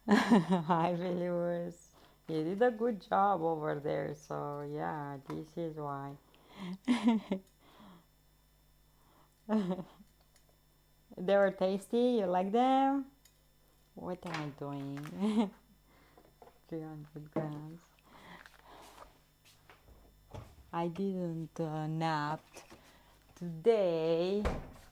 I really was. You did a good job over there, so yeah, this is why. They were tasty, you like them? What am I doing? 300 grams. I didn't nap today.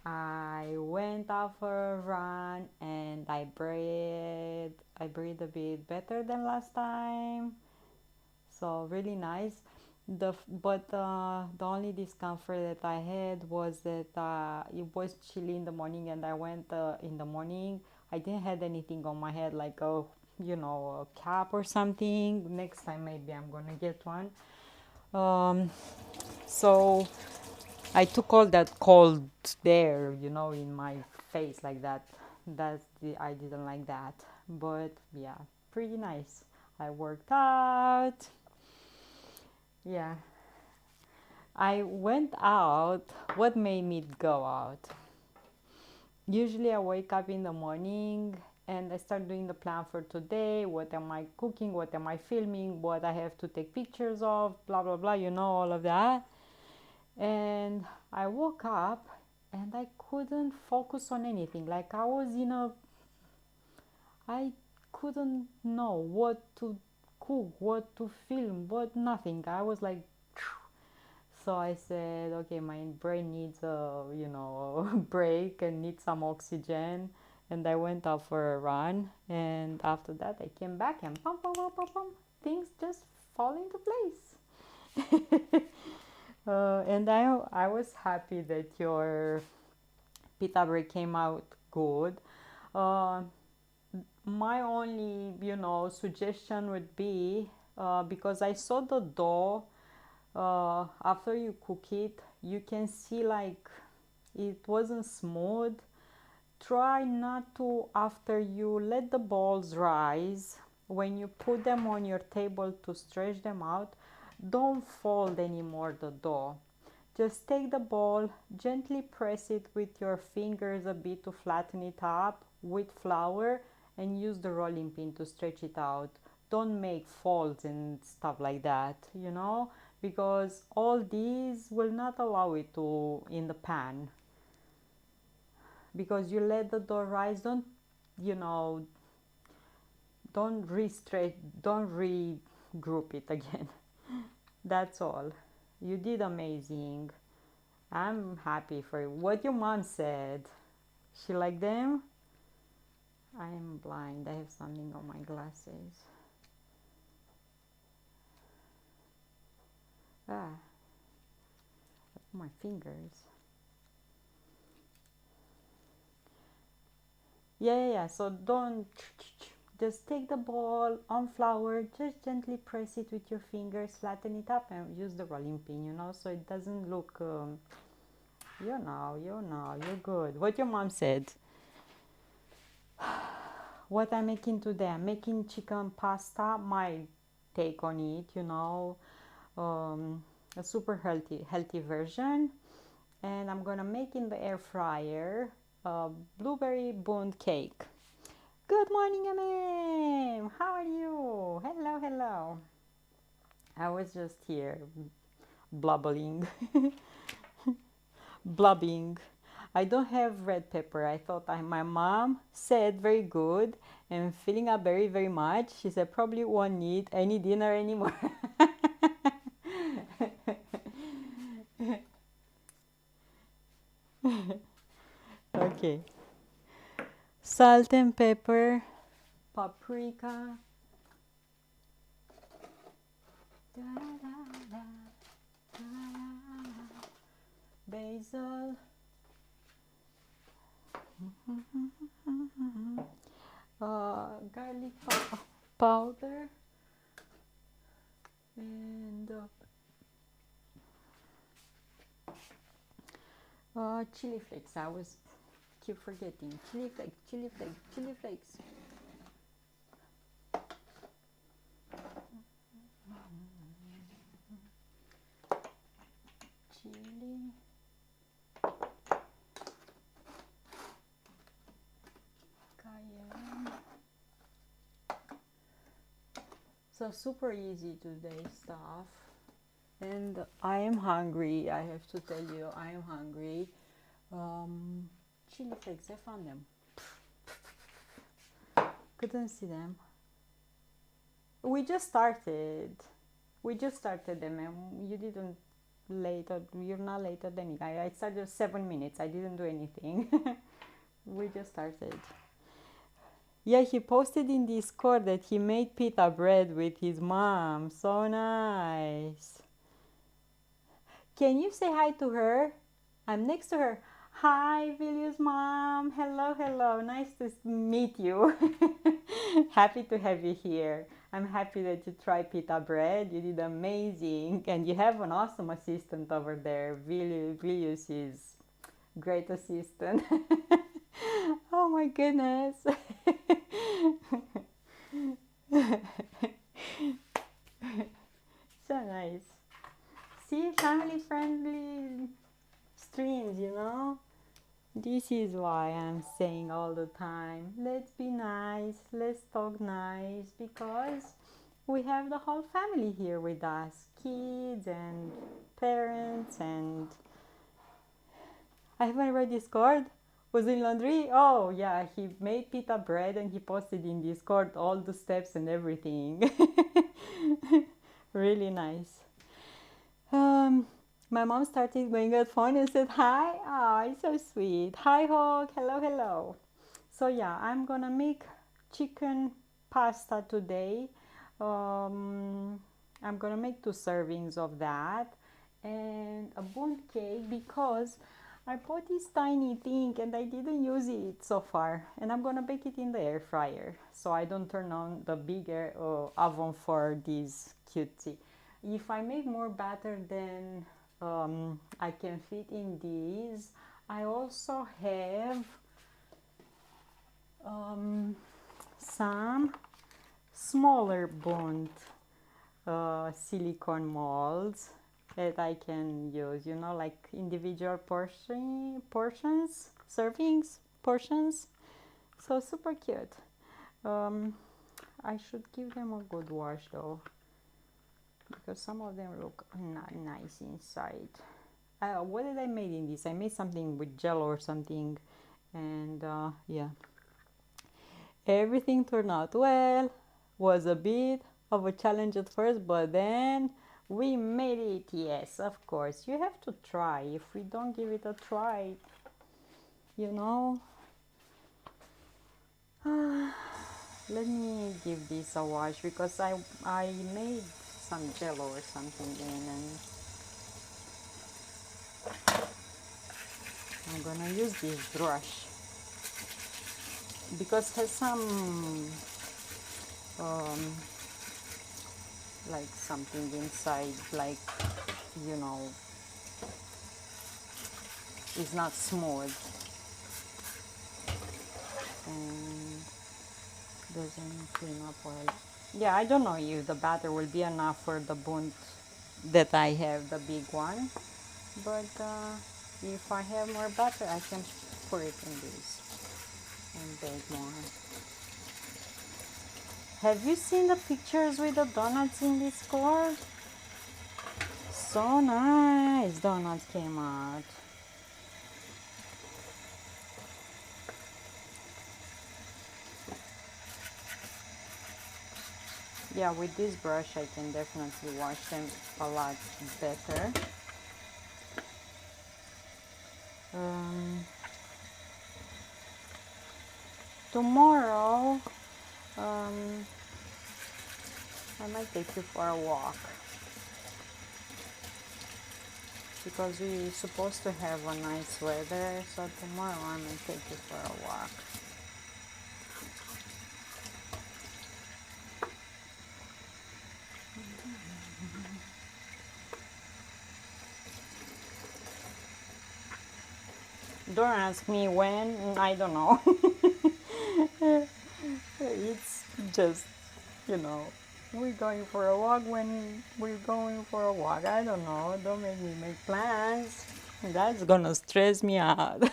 I went out for a run and I breathed a bit better than last time. So really nice. The only discomfort that I had was that it was chilly in the morning, and I went in the morning. I didn't have anything on my head like a cap or something. Next time maybe I'm gonna get one. Um, so I took all that cold air, in my face like that. I didn't like that, but yeah, pretty nice. I worked out. Yeah, I went out. What made me go out? Usually, I wake up in the morning and I start doing the plan for today. What am I cooking? What am I filming? What I have to take pictures of? Blah blah blah. All of that. And I woke up and I couldn't focus on anything. Like I was I couldn't know what to cook, what to film, what nothing. I was like, so I said, okay, my brain needs a break and needs some oxygen. And I went out for a run. And after that, I came back and pum, pum, pum, pum, pum, things just fall into place. And I was happy that your pita bread came out good. Uh, my only, suggestion would be because I saw the dough after you cook it, you can see like it wasn't smooth. Try not to, after you let the balls rise, when you put them on your table to stretch them out, don't fold anymore the dough. Just take the ball, gently press it with your fingers a bit to flatten it up with flour, and use the rolling pin to stretch it out. Don't make folds and stuff like that, because all these will not allow it to in the pan, because you let the dough rise. You know don't re-stretch, don't regroup it again. That's all. You did amazing. I'm happy for you. What your mom said, she liked them. I'm blind, I have something on my glasses. Ah, my fingers. Yeah. So don't, just take the ball on flour, just gently press it with your fingers, flatten it up, and use the rolling pin, so it doesn't look, you're good. What your mom said. What I'm making today, I'm making chicken pasta, my take on it, a super healthy version. And I'm gonna make in the air fryer a blueberry bundt cake. Good morning, MM. How are you? Hello. I was just here blubbering, blubbing. I don't have red pepper. My mom said very good and filling up very, very much. She said probably won't need any dinner anymore. Okay. Salt and pepper, paprika, basil, garlic powder, and chili flakes. I was keep forgetting chili flakes. Chili, cayenne, So super easy today stuff. And I am hungry. I have to tell you, I am hungry. Chili flakes, I found them. Couldn't see them. We just started. We just started them, and you didn't later. You're not later than me. I started 7 minutes. I didn't do anything. We just started. Yeah, he posted in Discord that he made pita bread with his mom. So nice. Can you say hi to her? I'm next to her. Hi, Vilnius mom. Hello, hello. Nice to meet you. Happy to have you here. I'm happy that you tried pita bread. You did amazing. And you have an awesome assistant over there. Vilnius is great assistant. Oh my goodness. So nice. See, family friendly streams, you know? This is why I'm saying all the time, let's be nice, let's talk nice, because we have the whole family here with us, kids and parents. And I haven't read Discord. Was in laundry? Oh yeah, he made pita bread and he posted in Discord all the steps and everything. Really nice. My mom started going at phone and said hi. Ah, it's so sweet. Hi Hawk, hello, hello. So yeah, I'm gonna make chicken pasta today. I'm gonna make 2 servings of that and a bundt cake because I bought this tiny thing and I didn't use it so far, and I'm gonna bake it in the air fryer so I don't turn on the bigger oven for this cutesy. If I make more batter than I can fit in these, I also have some smaller bundt silicone molds that I can use, you know, like individual portions, servings, portions. So super cute. I should give them a good wash though, because some of them look not nice inside. What did I make in this? I made something with jello or something, and yeah, everything turned out well. Was a bit of a challenge at first, but then we made it. Yes, of course, you have to try. If we don't give it a try, you know. Let me give this a wash because I made some jello or something in, and I'm gonna use this brush because it has some like something inside, like, you know, it's not smooth and doesn't clean up well. Yeah, I don't know if the batter will be enough for the bundt that I have, the big one, but if I have more batter I can put it in this and bake more. Have you seen the pictures with the donuts in Discord? So nice. Donuts came out. Yeah, with this brush I can definitely wash them a lot better. Tomorrow I might take you for a walk because we're supposed to have a nice weather, so tomorrow I might take you for a walk. Don't ask me when, I don't know. It's just, you know, we're going for a walk when we're going for a walk. I don't know. Don't make me make plans. That's gonna stress me out.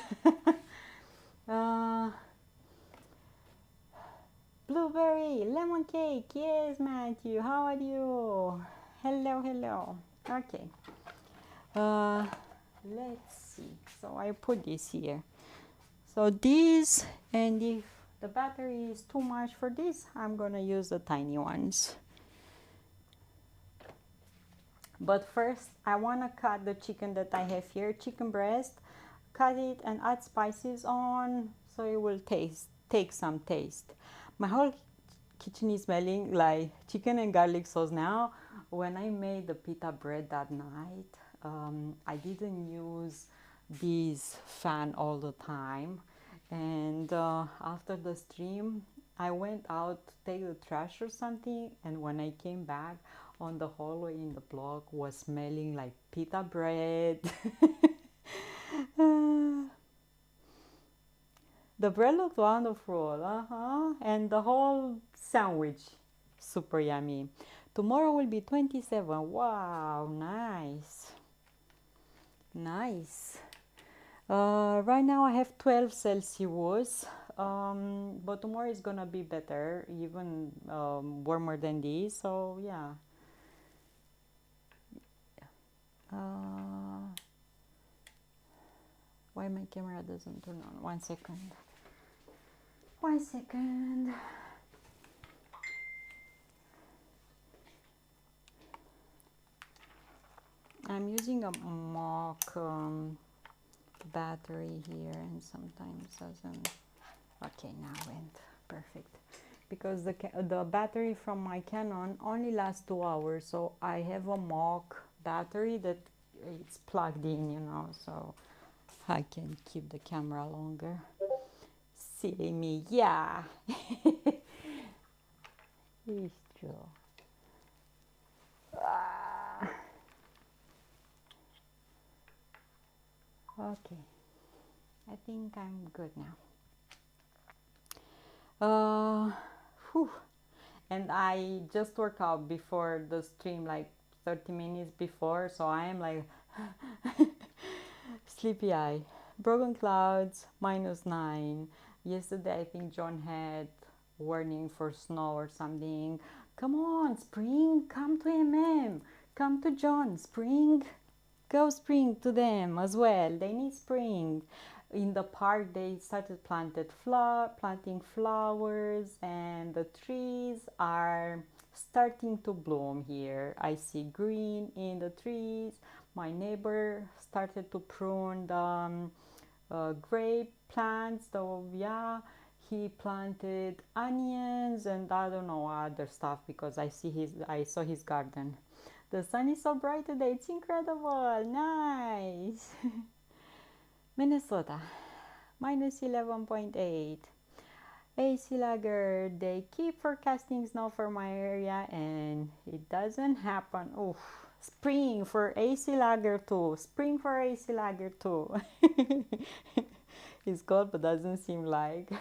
Blueberry, lemon cake. Yes, Matthew. How are you? Hello, hello. Okay. Uh, let's see. So I put this here. So this, and if the battery is too much for this, I'm gonna use the tiny ones. But first, I wanna cut the chicken that I have here, chicken breast. Cut it and add spices on, so it will take some taste. My whole kitchen is smelling like chicken and garlic sauce now. When I made the pita bread that night, I didn't use this fan all the time, and after the stream I went out to take the trash or something, and when I came back, on the hallway in the block was smelling like pita bread. The bread looked wonderful, and the whole sandwich super yummy. Tomorrow will be 27. Wow, nice. Nice. Right now I have 12 Celsius, but tomorrow is gonna be better, even warmer than this. So yeah. Why my camera doesn't turn on? 1 second. 1 second. I'm using a mock battery here, and sometimes doesn't. Okay, now went perfect, because the battery from my Canon only lasts 2 hours, so I have a mock battery that it's plugged in, you know, so I can keep the camera longer. Silly me, yeah. It's true. Okay, I think I'm good now. Whew. And I just worked out before the stream, like 30 minutes before, so I am like sleepy eye. Broken clouds, -9. Yesterday I think John had warning for snow or something. Come on, spring, come to MM, come to John, spring, go spring to them as well. They need spring. In the park they started planting flowers, and the trees are starting to bloom here. I see green in the trees. My neighbor started to prune the grape plants, so yeah, he planted onions and I don't know other stuff, because I saw his garden. The sun is so bright today, it's incredible. Nice. Minnesota, -11.8. AC Lager, they keep forecasting snow for my area and it doesn't happen. Oof. Spring for AC Lager too. Spring for AC Lager too. It's cold but doesn't seem like.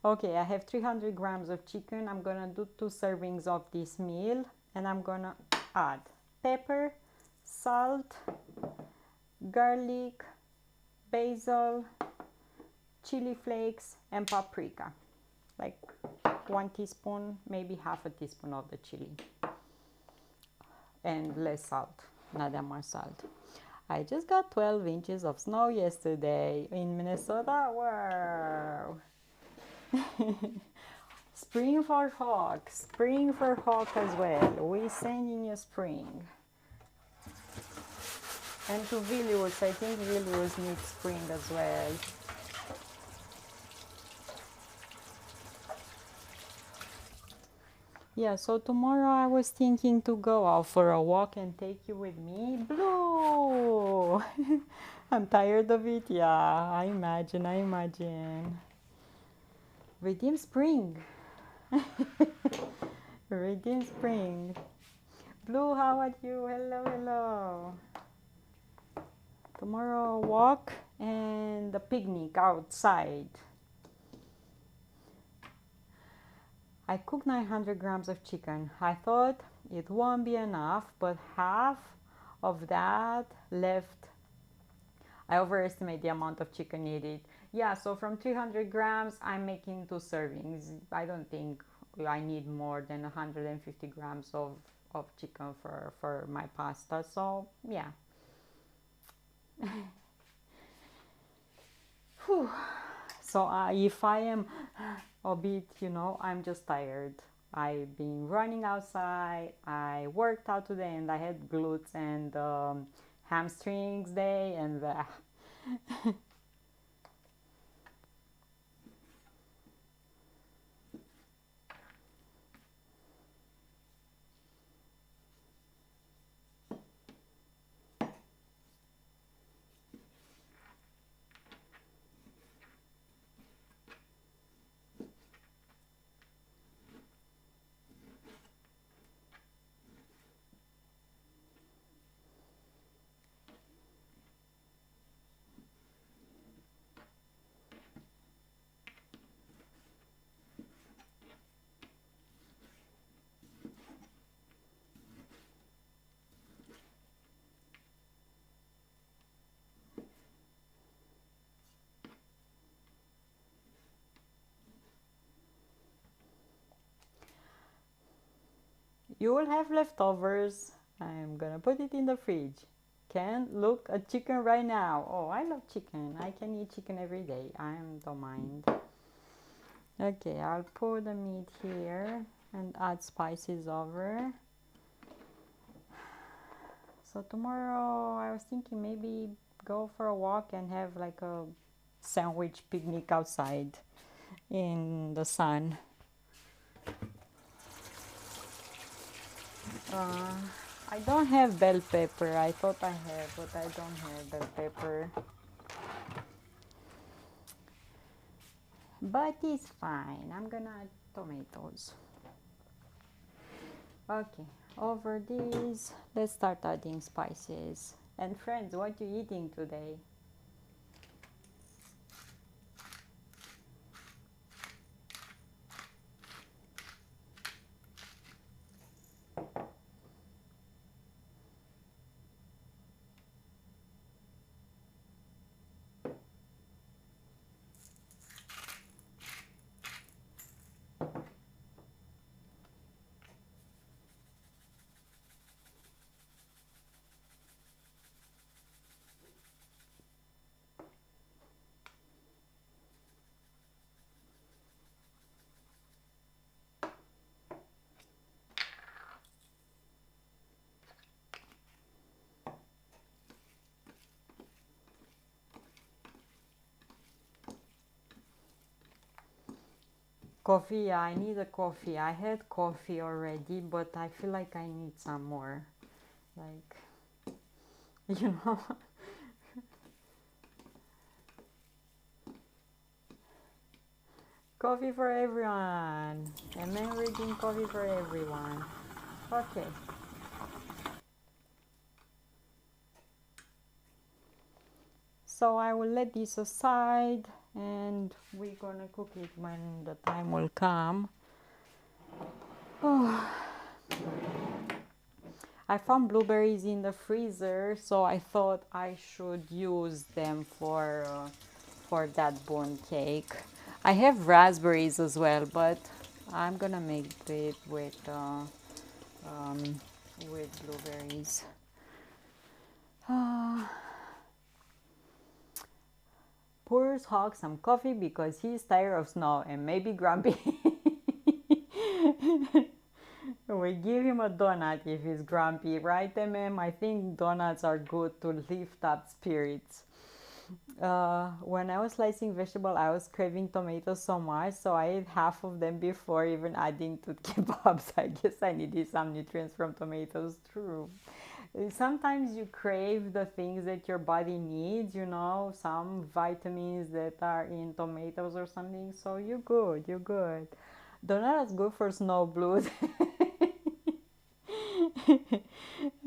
Okay, I have 300 grams of chicken. I'm gonna do 2 servings of this meal, and I'm gonna add pepper, salt, garlic, basil, chili flakes, and paprika. Like 1 teaspoon, maybe half a teaspoon of the chili. And less salt, not that much salt. I just got 12 inches of snow yesterday in Minnesota. Wow. Spring for Hawk. Spring for Hawk as well. We sending you spring. And to Vilnius, I think Vilnius needs spring as well. Yeah, so tomorrow I was thinking to go out for a walk and take you with me. Blue! I'm tired of it, yeah, I imagine. Redeem spring. Redeem spring. Blue, how are you? Hello, hello. Tomorrow walk and the picnic outside. I cooked 900 grams of chicken. I thought it won't be enough, but half of that left. I overestimate the amount of chicken needed. Yeah, so from 300 grams, I'm making 2 servings. I don't think I need more than 150 grams of chicken for my pasta. So, yeah. Whew. So, if I am a bit, I'm just tired. I've been running outside. I worked out today and I had glutes and hamstrings day and you will have leftovers. I'm gonna put it in the fridge. Can look at chicken right now. Oh, I love chicken. I can eat chicken every day. I don't mind. Okay, I'll pour the meat here and add spices over. So tomorrow I was thinking maybe go for a walk and have like a sandwich picnic outside in the sun. Uh, I don't have bell pepper. I thought I had, but I don't have bell pepper. But it's fine. I'm gonna add tomatoes. Okay, over these, let's start adding spices. And friends, what you eating today? Coffee, yeah, I need a coffee. I had coffee already, but I feel like I need some more. Like, you know, coffee for everyone. And then reading coffee for everyone. Okay. So I will let this aside and we're gonna cook it when the time will come. Oh, I found blueberries in the freezer, so I thought I should use them for that bun cake. I have raspberries as well, but I'm gonna make it with blueberries. Pours Hawk some coffee because he's tired of snow and maybe grumpy. We give him a donut if he's grumpy, right, MM? I think donuts are good to lift up spirits. When I was slicing vegetable, I was craving tomatoes so much, so I ate half of them before even adding to kebabs. I guess I needed some nutrients from tomatoes. True. Sometimes you crave the things that your body needs, some vitamins that are in tomatoes or something. So you're good, you're good. Donuts good for snow blues.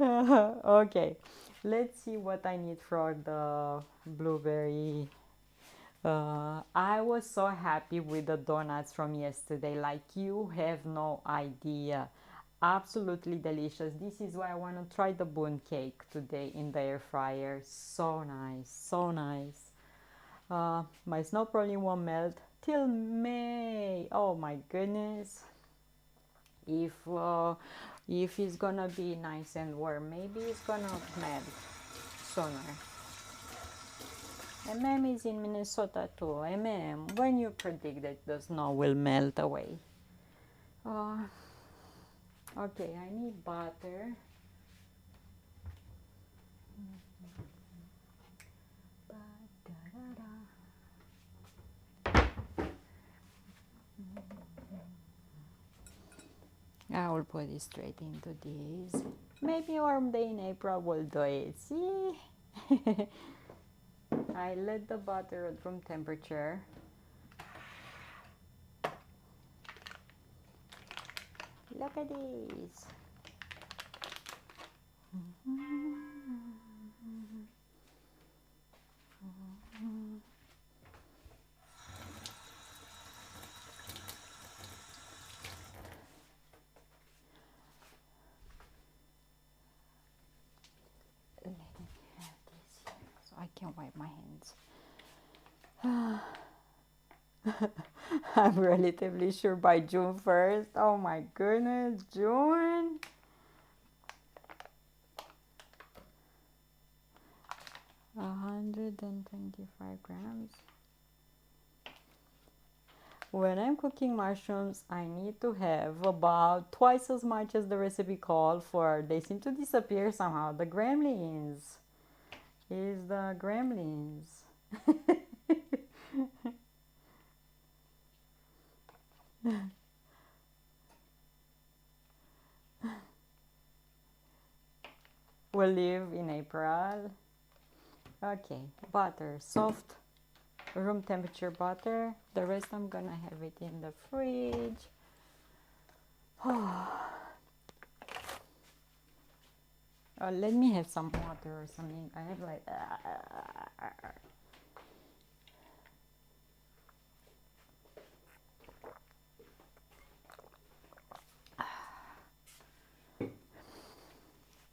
Okay, let's see what I need for the blueberry. I was so happy with the donuts from yesterday, like you have no idea. Absolutely delicious. This is why I want to try the bun cake today in the air fryer. So nice, so nice. My snow probably won't melt till May. Oh my goodness. If it's gonna be nice and warm, maybe it's gonna melt sooner. MM is in Minnesota too. MM, when you predict that the snow will melt away? Uh, okay, I need butter. I will put it straight into this. Maybe warm day in April will do it. See? I let the butter at room temperature. Look at this. Let me have this here so I can wipe my hands. I'm relatively sure by June 1st. Oh my goodness, June. A 125 grams. When I'm cooking mushrooms, I need to have about twice as much as the recipe called for. They seem to disappear somehow. The gremlins. Is the gremlins. We'll leave in April. Okay, butter, soft room temperature butter. The rest I'm gonna have it in the fridge. Let me have some water or something. I have like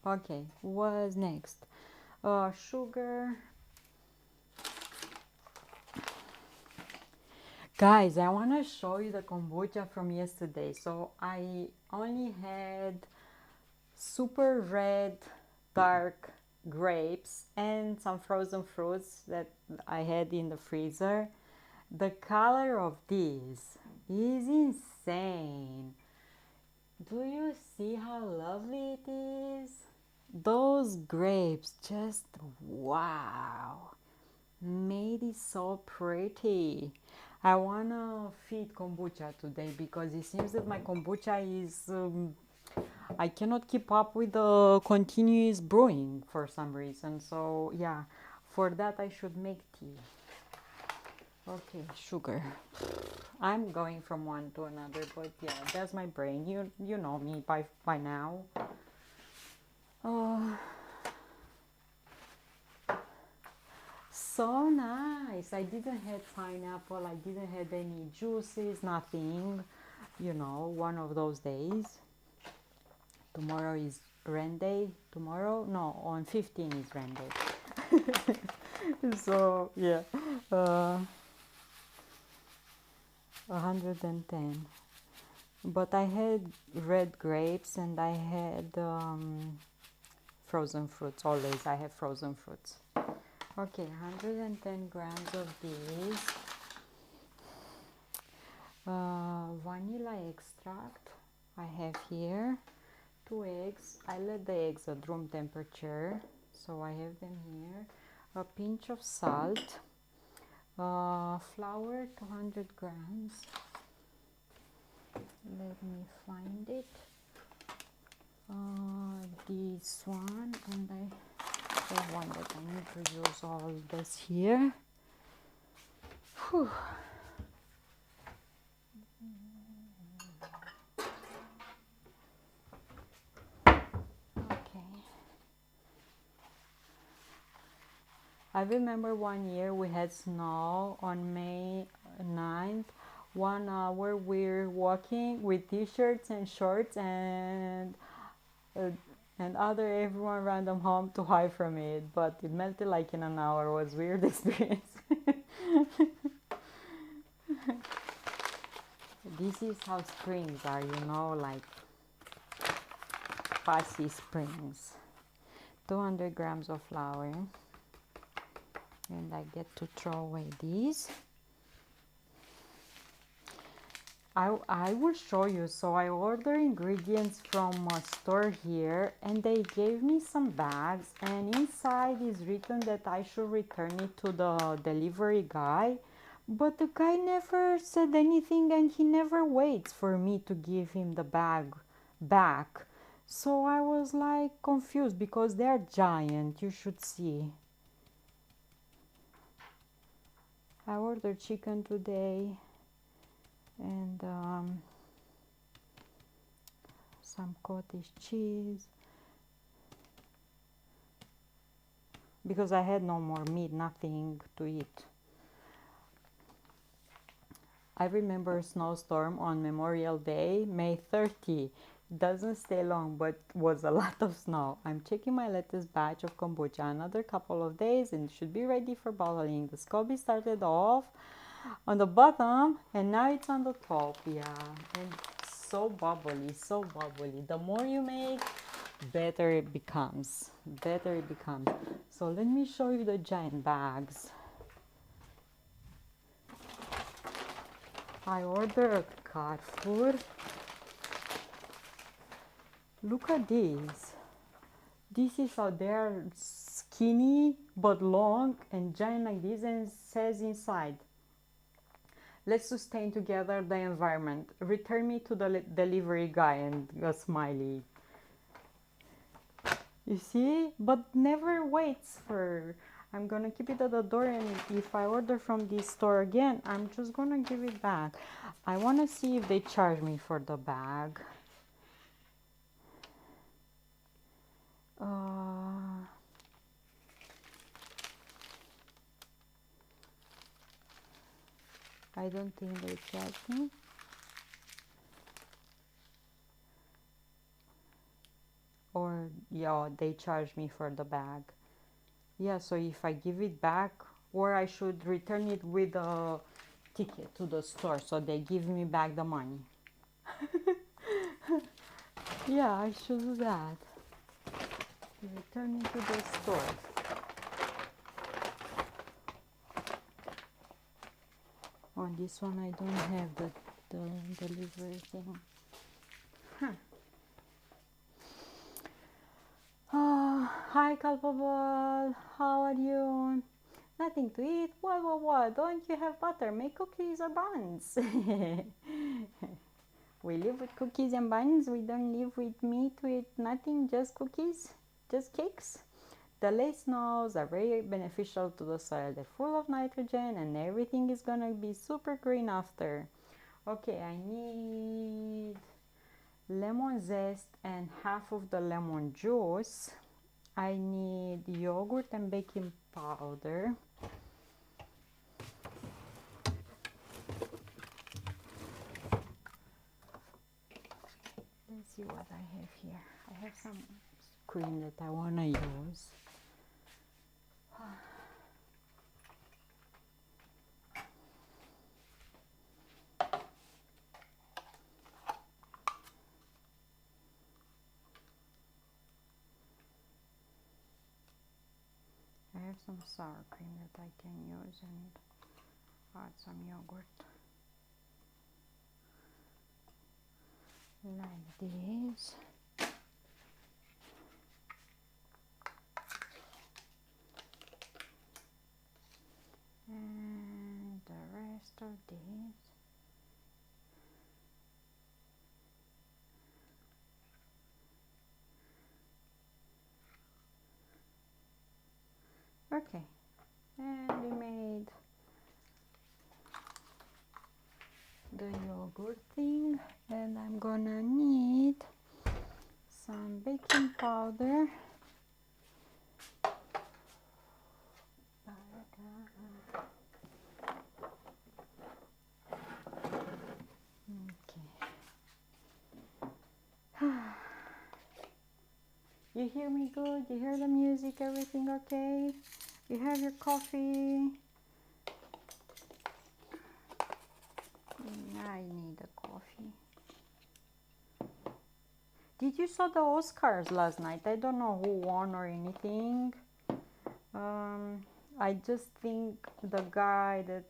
okay, what's next? Sugar. Guys, I want to show you the kombucha from yesterday. So I only had super red dark grapes and some frozen fruits that I had in the freezer. The color of this is insane. Do you see how lovely it is? Those grapes, just wow, made it so pretty. I wanna feed kombucha today because it seems that my kombucha is I cannot keep up with the continuous brewing for some reason. So yeah, for that I should make tea. Okay, sugar. I'm going from one to another, but yeah, that's my brain. You know me by now. Oh, so nice. I didn't have pineapple. I didn't have any juices. Nothing. You know, one of those days. Tomorrow is Ren Day. Tomorrow? No, on 15 is Ren Day. So yeah, 110. But I had red grapes and I had frozen fruits. Always I have frozen fruits. Okay, 110 grams of these. Vanilla extract I have here. 2 eggs. I let the eggs at room temperature, so I have them here. A pinch of salt. Flour, 200 grams. Let me find it. This one, and I have one that I need to use all this here. Whew. Okay. I remember one year we had snow on May 9th. 1 hour we're walking with t-shirts and shorts, and and other everyone random home to hide from it, but it melted like in an hour. It was weird experience. This is how springs are, you know, like fussy springs. 200 grams of flour, and I get to throw away these. I will show you. So I order ingredients from a store here, and they gave me some bags, and inside is written that I should return it to the delivery guy, but the guy never said anything, and he never waits for me to give him the bag back. So I was like confused because they're giant, you should see. I ordered chicken today, and some cottage cheese, because I had no more meat, nothing to eat. I remember a snowstorm on Memorial Day, May 30. Doesn't stay long, but was a lot of snow. I'm checking my latest batch of kombucha. Another couple of days and it should be ready for bottling. The SCOBY started off on the bottom and now it's on the top. Yeah, and so bubbly, so bubbly. The more you make, better it becomes. Better it becomes. So let me show you the giant bags. I ordered a Carrefour. Look at these. This is how they're skinny but long and giant like this, and it says inside, let's sustain together the environment. Return me to the delivery guy, and a smiley. You see? But never waits for... I'm gonna keep it at the door, and if I order from this store again, I'm just gonna give it back. I wanna see if they charge me for the bag. I don't think they charge me. Or, yeah, they charge me for the bag. Yeah, so if I give it back, or I should return it with a ticket to the store, so they give me back the money. Yeah, I should do that. Return it to the store. On this one, I don't have the delivery thing. Hi, Culpable. How are you? Nothing to eat? What? Don't you have butter? Make cookies or buns. We live with cookies and buns. We don't live with meat, with nothing, just cookies, just cakes. The late snows are very beneficial to the soil. They're full of nitrogen and everything is gonna be super green after. Okay, I need lemon zest and half of the lemon juice. I need yogurt and baking powder. Let's see what I have here. I have some cream that I want to use. I have some sour cream that I can use and add some yogurt. Like this. And the rest of this. Okay, and we made the yogurt thing, and I'm gonna need some baking powder. Okay. You hear me good? You hear the music? Everything okay? You have your coffee? I need a coffee. Did you saw the Oscars last night? I don't know who won or anything. I just think the guy that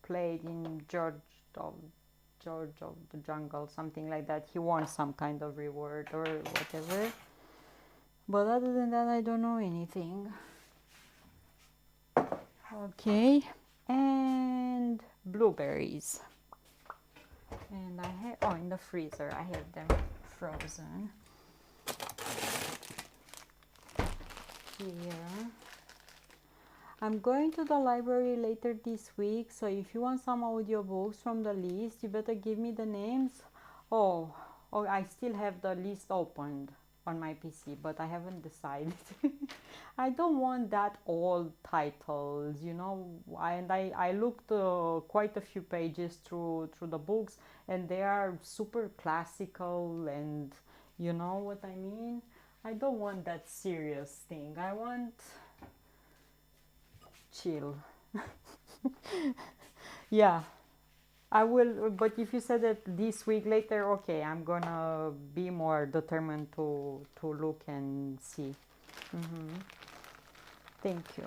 played in George of the Jungle, something like that, he won some kind of reward or whatever. But other than that, I don't know anything. Okay, and blueberries. And I have, oh, in the freezer, I have them frozen. Here. I'm going to the library later this week, so if you want some audiobooks from the list, you better give me the names. Oh, I still have the list opened on my PC, but I haven't decided. I don't want that old titles, you know. I looked quite a few pages through the books, and they are super classical, and you know what I mean. I don't want that serious thing. I want chill. Yeah, I will, but if you said that this week later, okay, I'm gonna be more determined to look and see. Thank you.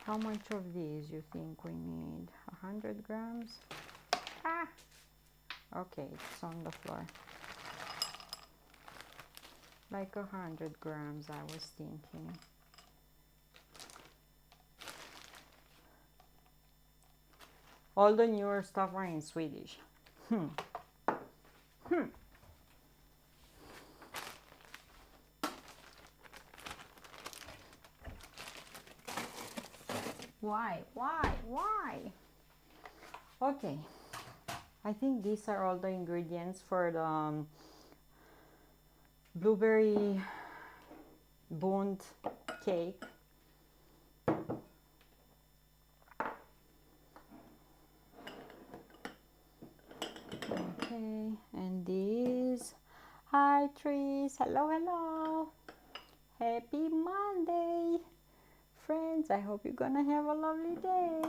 How much of these you think we need? 100 grams? Ah! Okay, it's on the floor. Like 100 grams, I was thinking. All the newer stuff are in Swedish. Why? Okay, I think these are all the ingredients for the blueberry Bund cake. Okay, and these. Hi trees, hello. Happy Monday, friends. I hope you're gonna have a lovely day.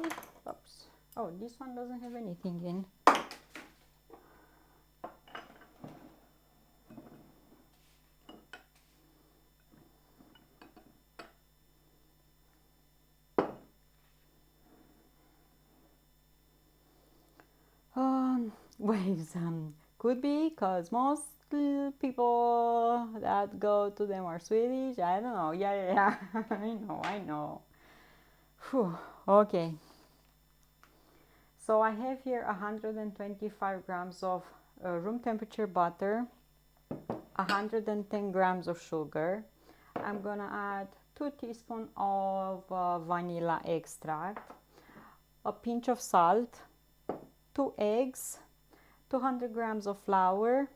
Oops. Oh, this one doesn't have anything in. Waves could be because most people that go to them are Swedish. I don't know. Yeah. I know. Whew. Okay. So I have here 125 grams of room temperature butter, 110 grams of sugar. I'm gonna add 2 teaspoons of vanilla extract, a pinch of salt, 2 eggs, 200 grams of flour,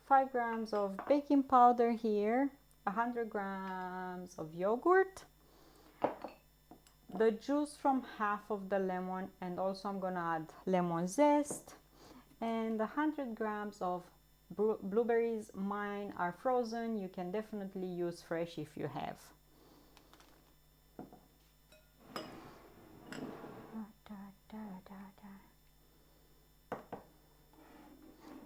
5 grams of baking powder here, 100 grams of yogurt, the juice from half of the lemon, and also I'm gonna add lemon zest, and 100 grams of blueberries. Mine are frozen. You can definitely use fresh if you have.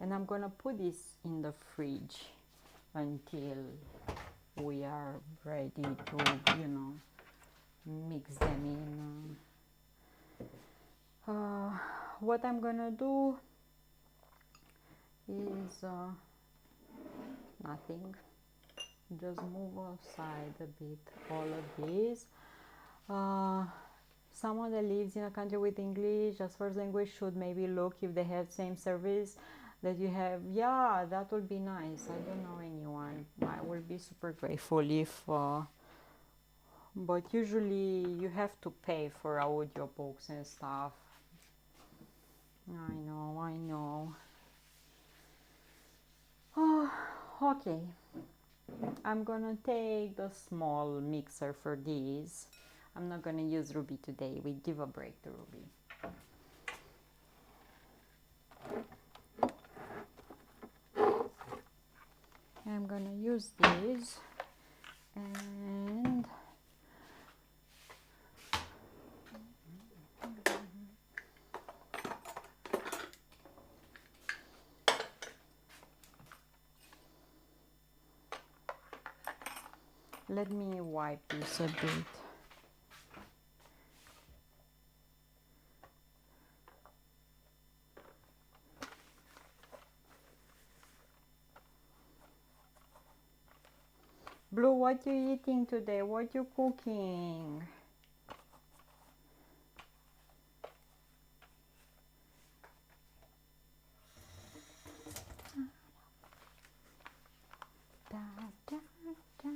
And I'm gonna put this in the fridge until we are ready to, mix them in. What I'm gonna do is nothing. Just move aside a bit all of these. Someone that lives in a country with English as first language should maybe look if they have same service that you have. Yeah, that would be nice. I don't know anyone. I will be super grateful if but usually you have to pay for audiobooks and stuff. I know. Oh, okay. I'm gonna take the small mixer for these. I'm not gonna use Ruby today. We give a break to Ruby. gonna use these and let me wipe this a bit. Blue, what you eating today? What you cooking? Da, da, da, da, da,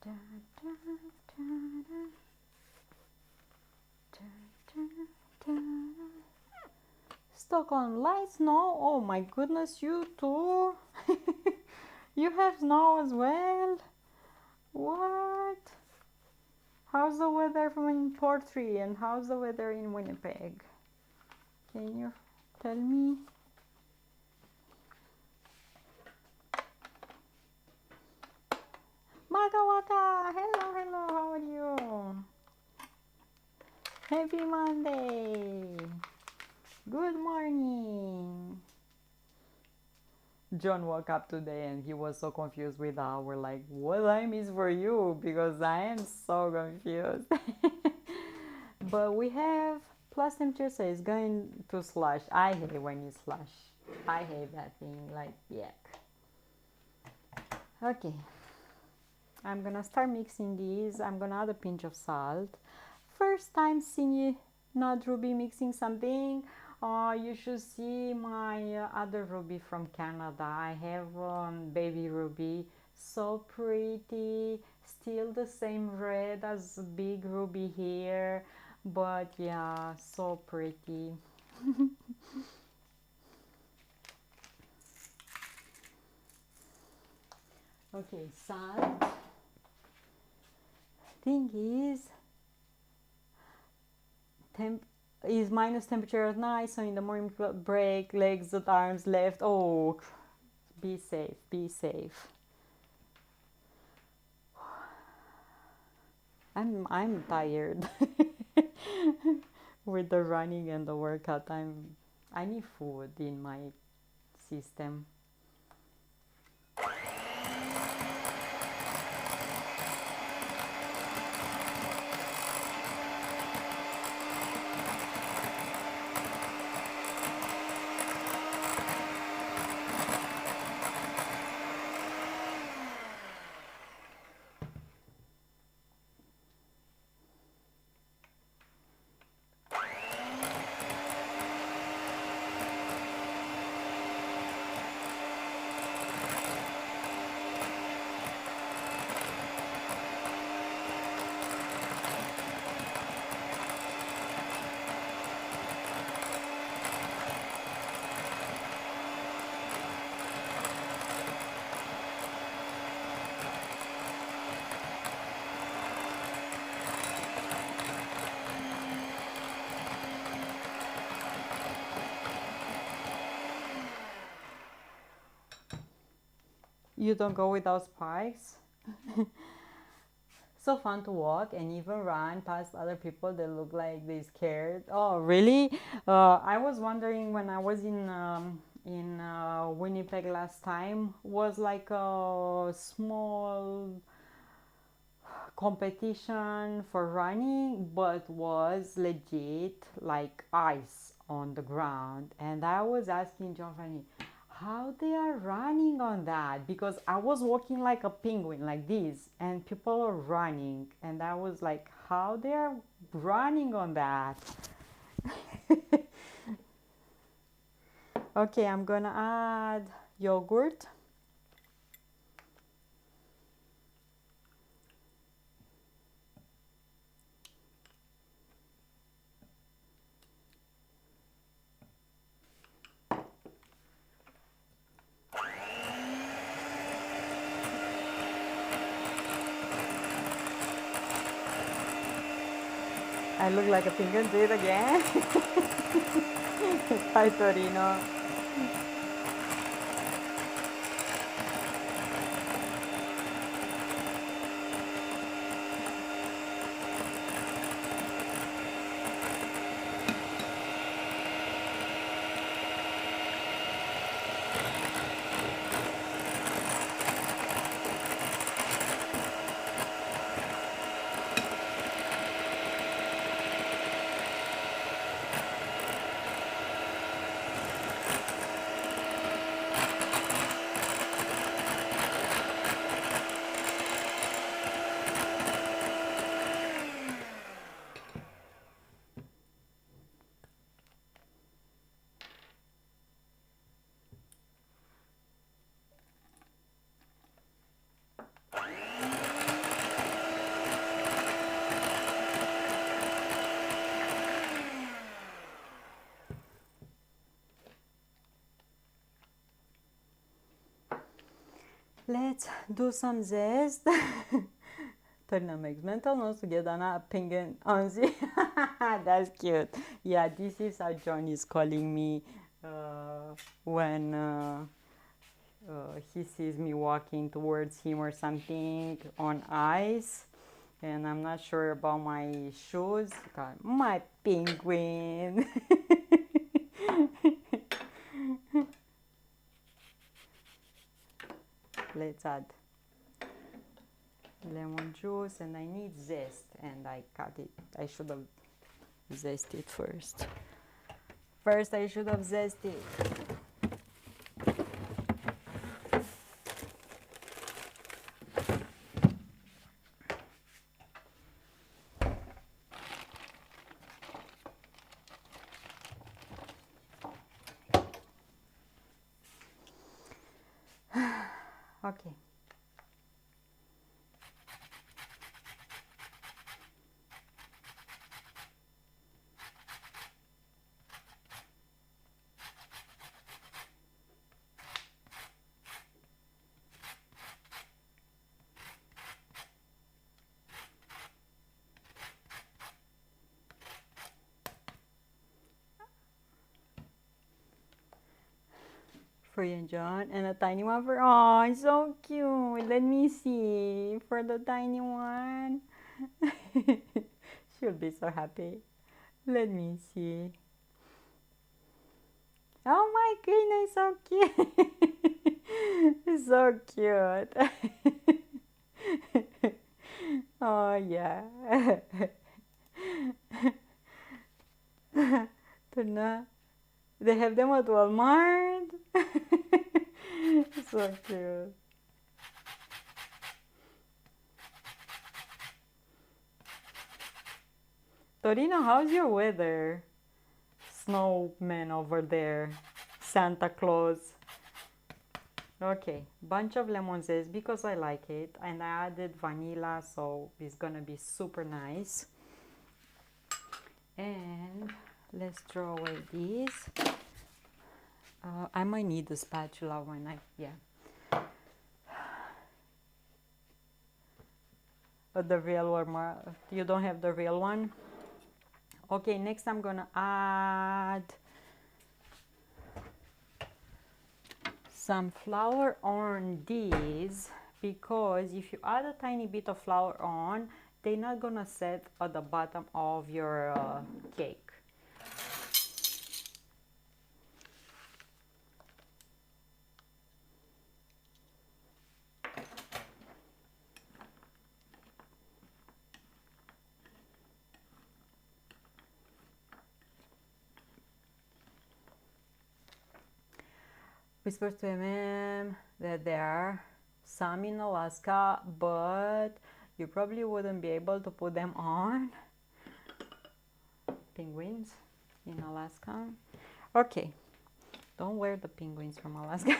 da, da. Stuck on light snow? Oh my goodness, you too? You have snow as well? What? How's the weather in Portree and how's the weather in Winnipeg? Can you tell me? Maka Waka! Hello, hello, how are you? Happy Monday! Good morning! John woke up today and he was so confused with our like, what time is for you? Because I am so confused. But we have plus temperature, so it's going to slush. I hate when you slush. I hate that thing, like, yuck. Okay. I'm gonna start mixing these. I'm gonna add a pinch of salt. First time seeing you, not Ruby, mixing something. You should see my other Ruby from Canada. I have baby Ruby, so pretty, still the same red as big Ruby here, but yeah, so pretty. Okay, salt. Thing is minus temperature at night, so in the morning break, legs and arms left. Oh, be safe, be safe. I'm tired with the running and the workout. I need food in my system. You don't go without spikes? So fun to walk and even run past other people that look like they scared. Oh, really? I was wondering when I was in Winnipeg last time, was like a small competition for running, but was legit like ice on the ground. And I was asking John Fanny, how they are running on that, because I was walking like a penguin like this and people are running and I was like, how they are running on that. Okay, I'm gonna add yogurt. I look like a penguin, do it again. Hi, Torino. Let's do some zest. Torina makes mental notes to get Anna penguin on the. That's cute. Yeah, this is how John is calling me when he sees me walking towards him or something on ice. And I'm not sure about my shoes. God, my penguin. Let's add lemon juice, and I need zest, and I cut it. I should have zested first. First, I should have zested. Okay. For you and John, and a tiny one for, oh, it's so cute. Let me see for the tiny one. She'll be so happy. Let me see. Oh my goodness, so cute. It's so cute. Oh yeah. Tuna. They have them at Walmart. So cute. Torino, how's your weather? Snowman over there. Santa Claus. Okay, bunch of lemon zest because I like it, and I added vanilla, so it's gonna be super nice. And let's throw away these. I might need a spatula when but the real one, you don't have the real one? Okay, next I'm gonna add some flour on these, because if you add a tiny bit of flour on, they're not gonna set at the bottom of your cake. Whispers to that there are some in Alaska, but you probably wouldn't be able to put them on. Penguins in Alaska. Okay, don't wear the penguins from Alaska.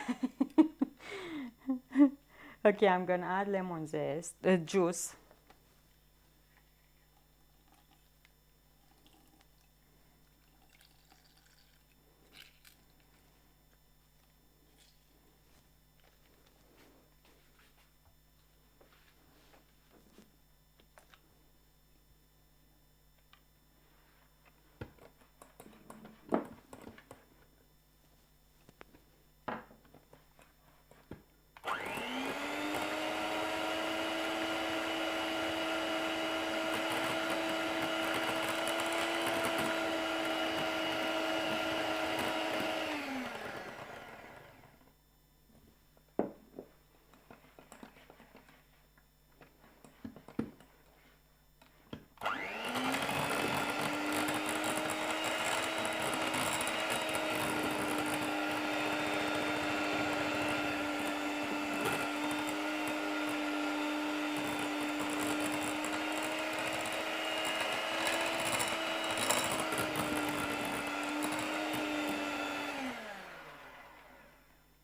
Okay, I'm gonna add lemon zest, juice.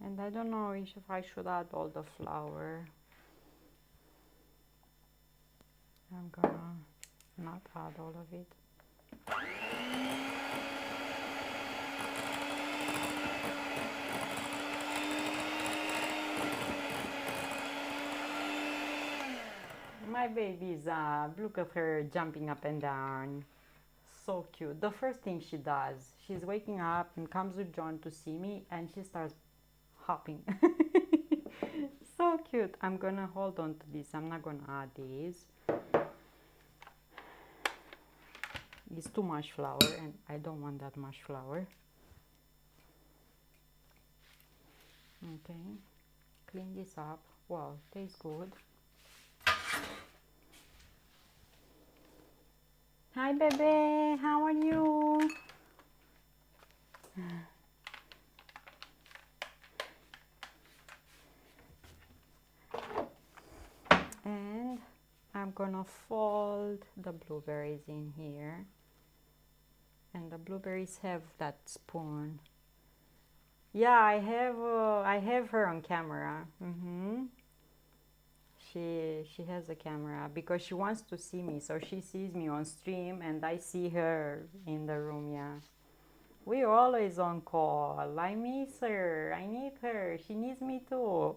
And I don't know if I should add all the flour. I'm gonna not add all of it. Hi, baby Zab. Look at her jumping up and down. So cute. The first thing she does, she's waking up and comes with John to see me, and she starts hopping. So cute. I'm gonna hold on to this. I'm not gonna add these. It's too much flour, and I don't want that much flour. Okay, clean this up. Wow, tastes good. Hi, baby. How are you? And I'm gonna fold the blueberries in here. And the blueberries have that spoon. Yeah, I have her on camera. She has a camera because she wants to see me, so she sees me on stream and I see her in the room. Yeah, we're always on call. I miss her. I need her. She needs me too.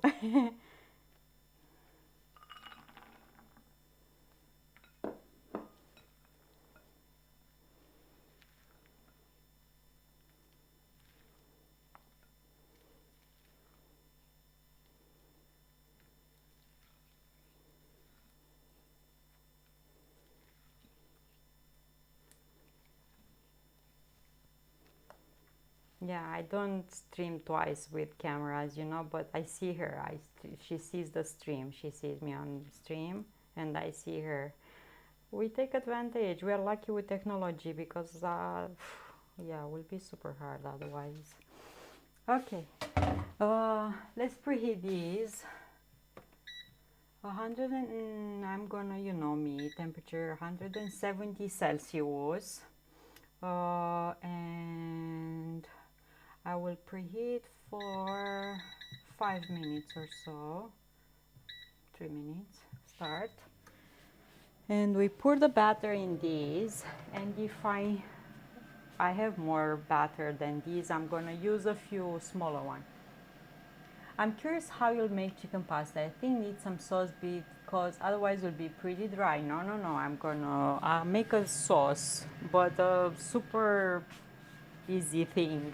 Yeah, I don't stream twice with cameras, but I see her. She sees the stream. She sees me on stream and I see her. We take advantage. We are lucky with technology because, yeah, it will be super hard otherwise. Okay, let's preheat these. 100 and I'm gonna, me, temperature 170 Celsius. And I will preheat for 5 minutes or so. 3 minutes. Start. And we pour the batter in these. And if I have more batter than these, I'm gonna use a few smaller ones. I'm curious how you'll make chicken pasta. I think need some sauce because otherwise it will be pretty dry. No, I'm gonna make a sauce, but a super easy thing.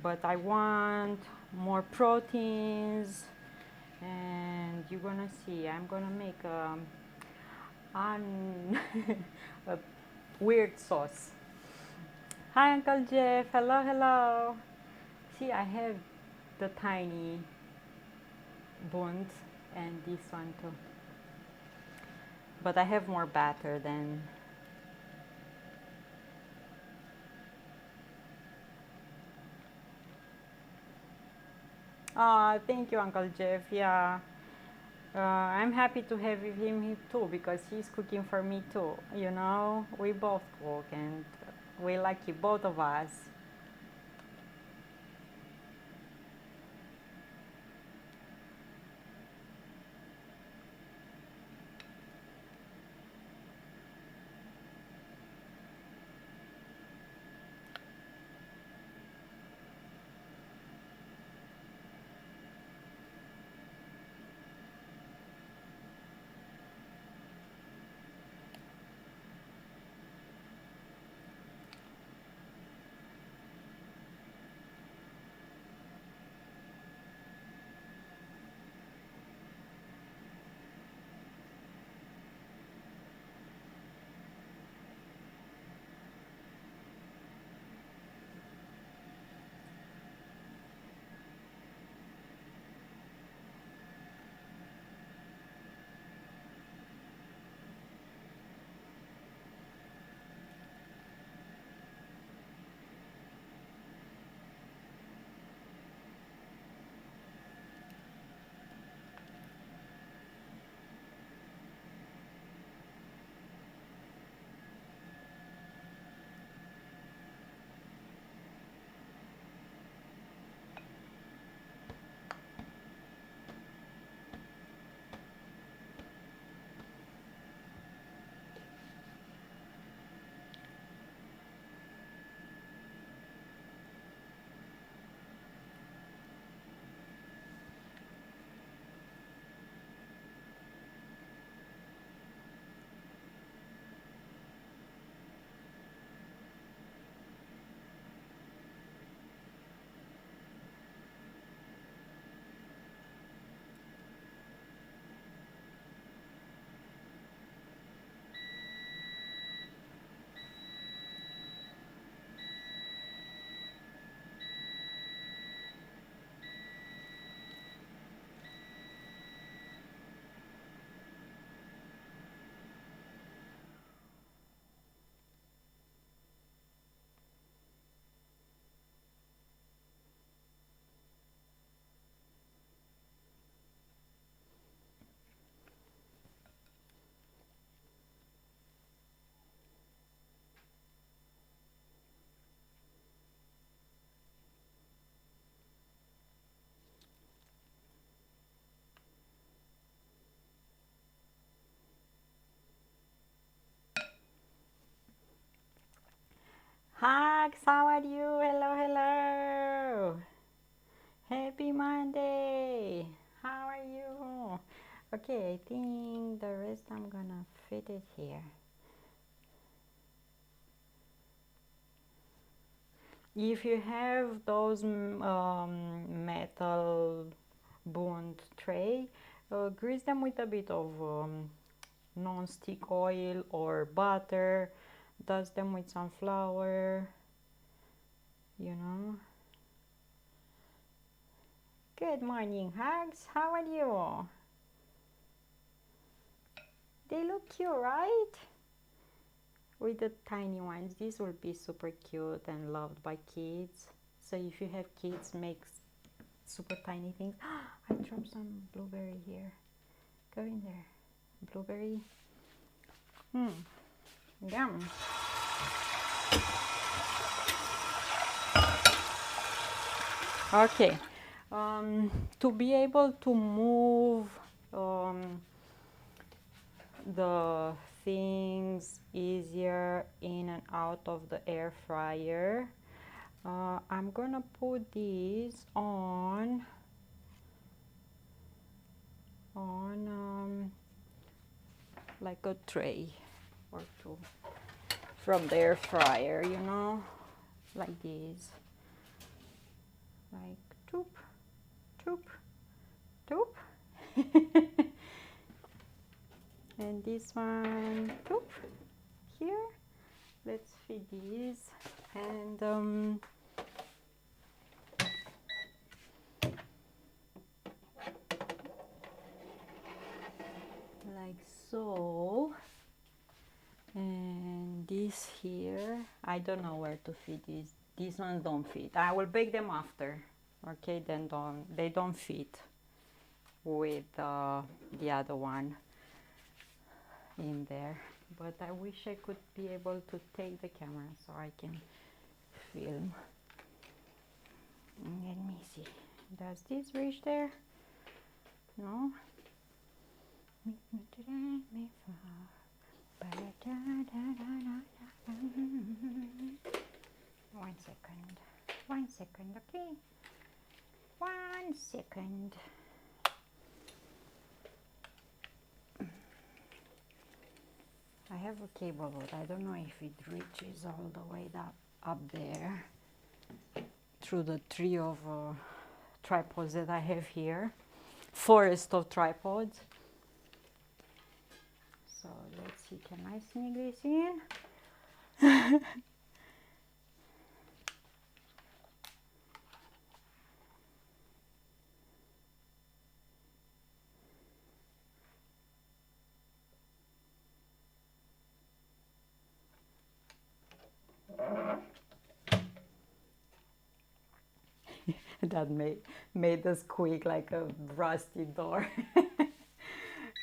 But I want more proteins, and you're gonna see I'm gonna make a weird sauce. Hi, Uncle Jeff. Hello. See, I have the tiny buns and this one too, but I have more batter than. Thank you, Uncle Jeff. Yeah, I'm happy to have him too because he's cooking for me too. We both cook and we lucky, both of us. Hugs, how are you? Hello, hello. Happy Monday. How are you? Okay, I think the rest I'm gonna fit it here. If you have those metal bond tray, grease them with a bit of non-stick oil or butter. Dust them with some flour, you know. Good morning, Hugs. How are you? They look cute, right? With the tiny ones. These will be super cute and loved by kids. So if you have kids, make super tiny things. I dropped some blueberry here. Go in there. Blueberry. Yum. Okay. To be able to move the things easier in and out of the air fryer, I'm gonna put these on like a tray or two from the air fryer, you know, like this, like toop, toop, toop. And this one, toop, here. Let's feed these and like so. And this here, I don't know where to feed these. These ones don't fit. I will bake them after. Okay, then they don't fit with the other one in there. But I wish I could be able to take the camera so I can film. Let me see. Does this reach there? No? 1 second. 1 second, okay? 1 second. I have a cable, but I don't know if it reaches all the way up there through the tree of tripods that I have here. Forest of tripods. So let's see, can I sneak this in? That made us squeak like a rusty door.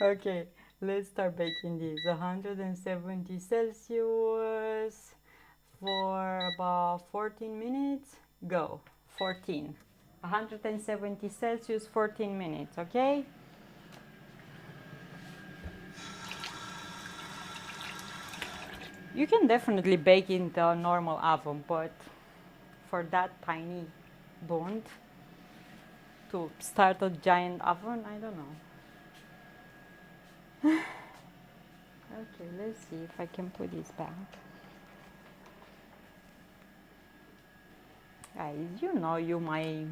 Okay, let's start baking this. 170 Celsius for about 14 minutes. Go. 14. 170 Celsius, 14 minutes, okay? You can definitely bake in the normal oven, but for that tiny bond to start a giant oven, I don't know. Okay, let's see if I can put this back. Guys, you know you're my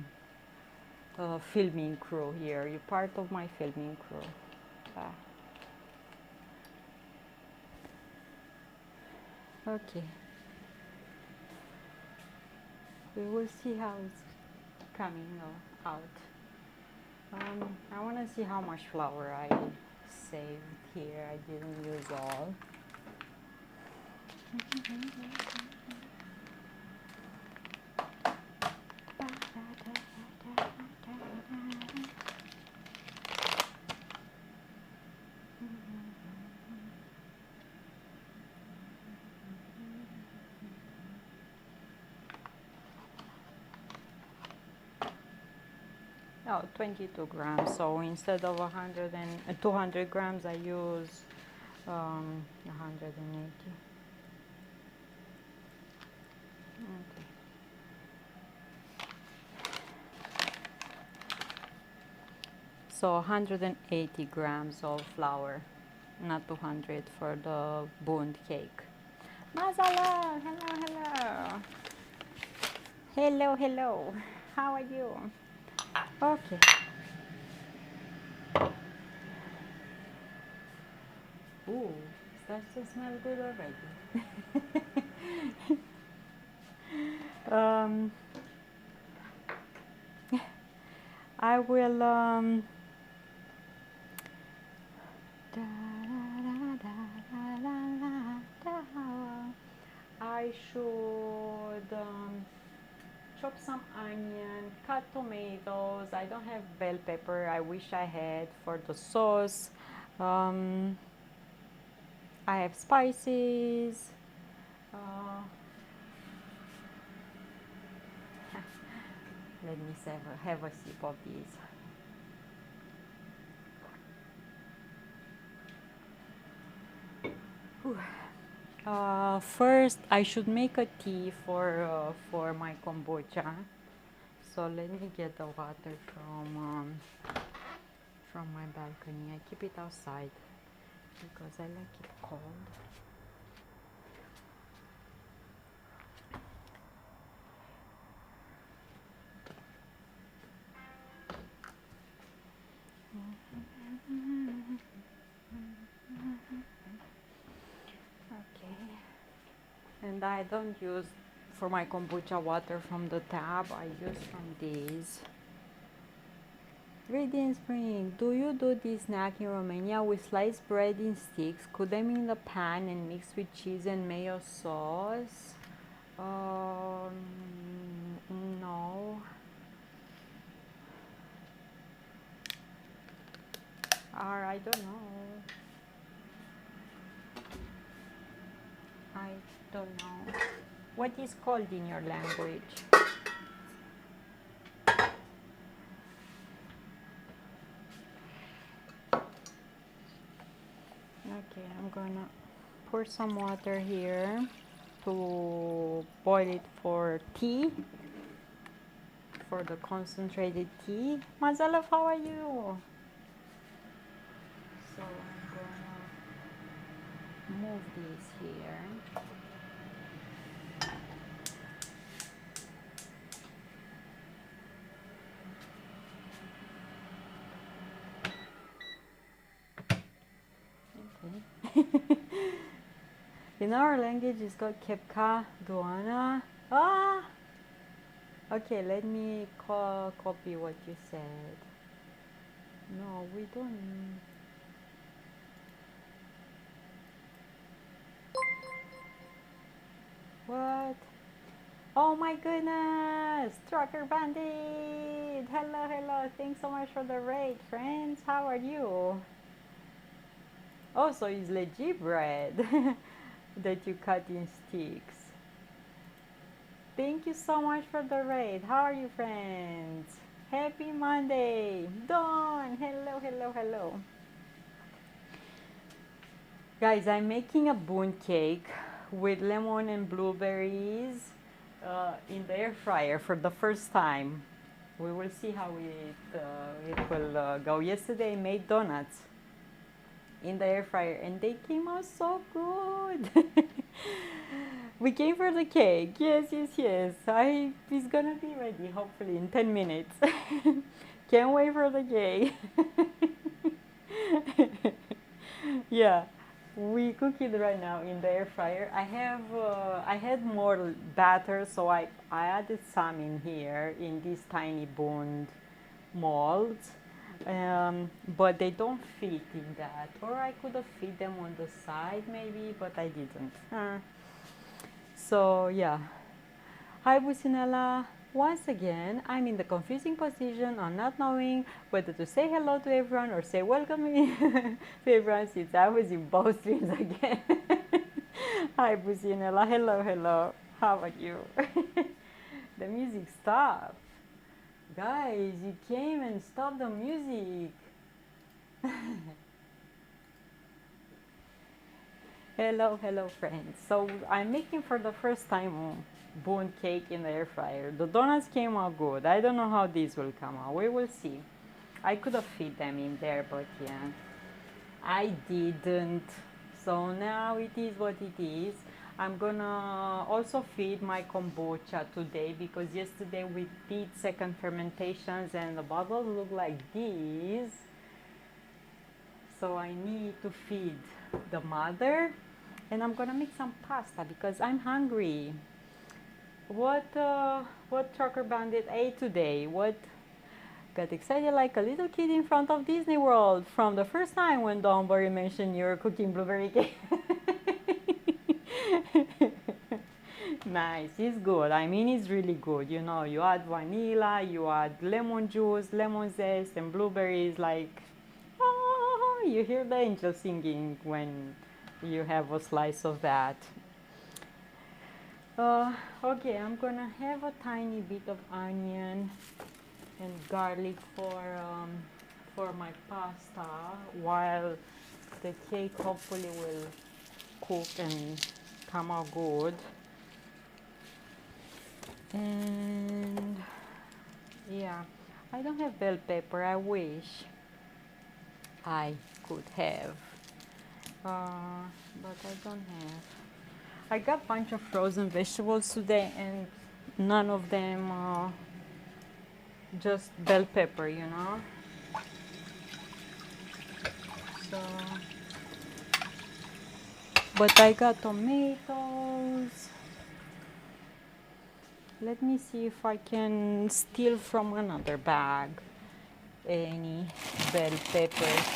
filming crew here. You're part of my filming crew. Okay. We will see how it's coming out. I want to see how much flour I saved here. I didn't use all. Oh, 22 grams. So instead of 200 grams, I use 180. Okay. So 180 grams of flour, not 200 for the bundt cake. Mazala, hello, hello. Hello, hello. How are you? Okay. Ooh, starts to smell good already. um, I will da, da, da, da, da, da, da. I should chop some onion, cut tomatoes. I don't have bell pepper. I wish I had for the sauce. Um, I have spices. Uh, let me have a sip of these. First, I should make a tea for my kombucha. So let me get the water from my balcony. I keep it outside because I like it cold. Okay. And I don't use for my kombucha water from the tap. I use from these. Radiant Spring, do you do this snack in Romania with sliced bread in sticks? Cook them in the pan and mix with cheese and mayo sauce? No. Or I don't know. I don't know. What is called in your language? Okay, I'm gonna pour some water here to boil it for tea, for the concentrated tea. Mazalov, how are you? So I'm gonna move this here. Okay. In our language, it's called kepka doana. Ah! Okay, let me copy what you said. No, we don't. What? Oh my goodness! Trucker Bandit! Hello, hello. Thanks so much for the raid, friends. How are you? Oh, so it's legit bread that you cut in sticks. Thank you so much for the raid. How are you, friends? Happy Monday. Dawn. Hello, hello, hello. Guys, I'm making a bundt cake with lemon and blueberries in the air fryer for the first time. We will see how it will go. Yesterday I made donuts in the air fryer and they came out so good. We came for the cake. Yes, yes, yes. It's gonna be ready hopefully in 10 minutes. Can't wait for the cake. Yeah, we cook it right now in the air fryer. I had more batter, so I added some in here in these tiny bundt molds. But they don't fit in that, or I could have fit them on the side maybe, but I didn't. So yeah. Hi Businella. Once again, I'm in the confusing position of not knowing whether to say hello to everyone or say welcome to everyone since I was in both streams again. Hi Businella. Hello, hello. How are you? The music stopped. Guys, you came and stopped the music. Hello, hello friends. So I'm making for the first time Bundt cake in the air fryer. The donuts came out good. I don't know how these will come out. We will see. I could have fit them in there, but yeah, I didn't. So now it is what it is. I'm gonna also feed my kombucha today because yesterday we did second fermentations and the bottles look like these. So I need to feed the mother and I'm gonna make some pasta because I'm hungry. What Trucker Bandit ate today? What got excited like a little kid in front of Disney World from the first time when Donbury mentioned you're cooking blueberry cake. Nice, it's good. I mean, it's really good. You know, you add vanilla, you add lemon juice, lemon zest, and blueberries. Like, oh, you hear the angel singing when you have a slice of that. Okay, I'm gonna have a tiny bit of onion and garlic for my pasta while the cake hopefully will cook and come out good. And yeah, I don't have bell pepper. I wish I could have, but I don't have. I got a bunch of frozen vegetables today and none of them just bell pepper, you know. So, but I got tomatoes. Let me see if I can steal from another bag any bell peppers.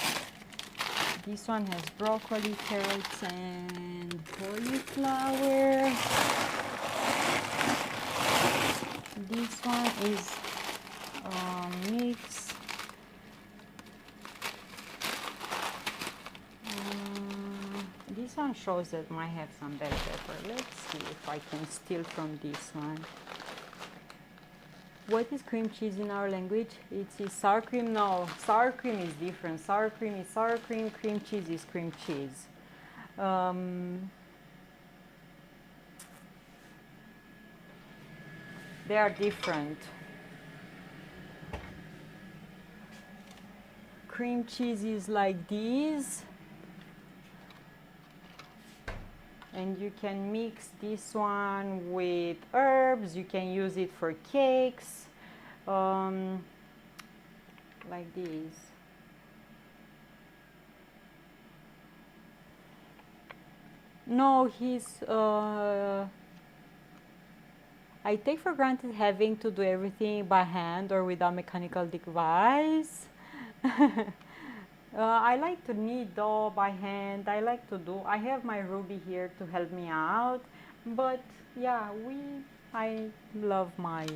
This one has broccoli, carrots, and cauliflower. This one is mixed. This one shows that might have some bell pepper. Let's see if I can steal from this one. What is cream cheese in our language? It is sour cream. No, sour cream is different. Sour cream is sour cream. Cream cheese is cream cheese. They are different. Cream cheese is like this. And you can mix this one with herbs. You can use it for cakes, like this. No, I take for granted having to do everything by hand or without mechanical device. I like to knead dough by hand. I have my Ruby here to help me out. But yeah, I love my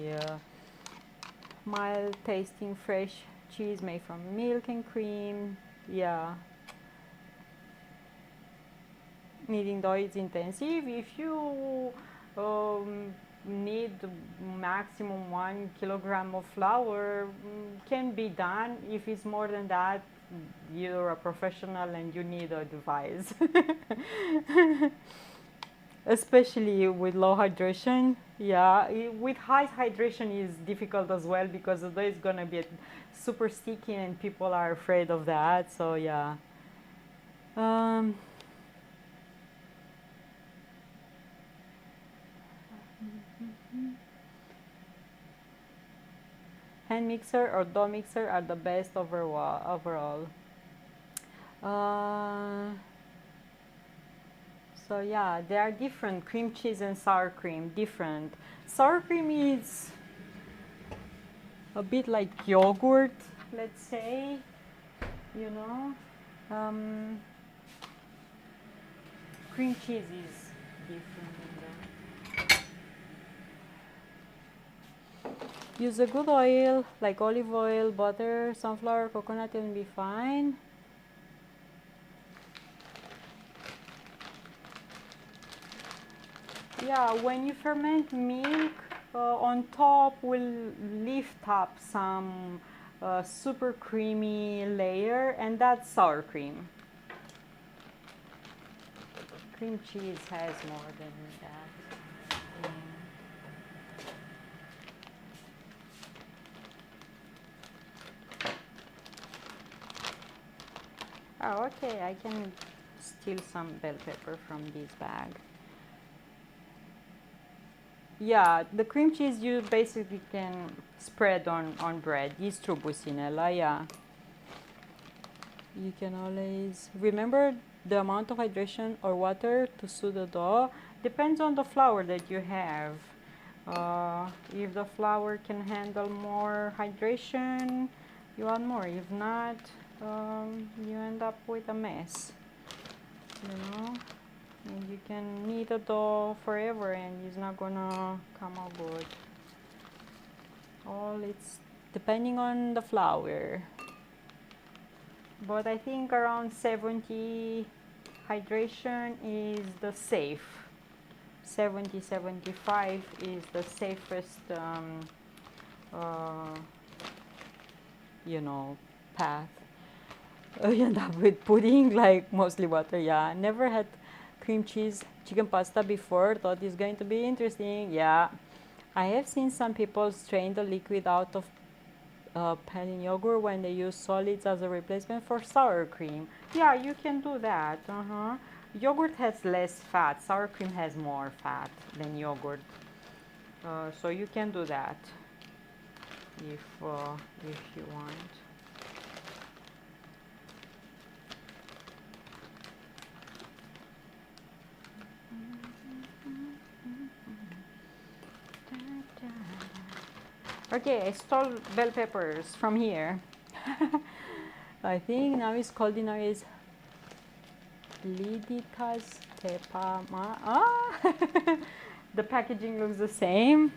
mild tasting fresh cheese made from milk and cream. Yeah. Kneading dough is intensive. If you need maximum 1 kilogram of flour, can be done. If it's more than that, you're a professional and you need a device. Especially with low hydration. Yeah, with high hydration is difficult as well because the dough is gonna be super sticky and people are afraid of that. So yeah. Hand mixer or dough mixer are the best overall. So yeah, they are different. Cream cheese and sour cream, different. Sour cream is a bit like yogurt, let's say, you know. Cream cheese is different than that. Use a good oil, like olive oil, butter, sunflower, coconut, and be fine. Yeah, when you ferment milk, on top will lift up some super creamy layer, and that's sour cream. Cream cheese has more than that. Yeah. Oh, okay, I can steal some bell pepper from this bag. Yeah, the cream cheese you basically can spread on bread. It's true, Businella, yeah. You can always remember the amount of hydration or water to suit the dough. Depends on the flour that you have. If the flour can handle more hydration, you want more. If not, you end up with a mess, you know. And you can knead the dough forever and it's not gonna come out good. All it's depending on the flour. But I think around 70 hydration is the safe. 70, 75 is the safest, uh, you know, path. You end up with pudding, like mostly water. Yeah, never had cream cheese chicken pasta before. Thought it's going to be interesting. Yeah, I have seen some people strain the liquid out of penny yogurt when they use solids as a replacement for sour cream. Yeah, you can do that. Yogurt has less fat. Sour cream has more fat than yogurt. So you can do that if you want. Okay, I stole bell peppers from here. I think now it's called dinner is Lidikas Tepama. Ah! The packaging looks the same.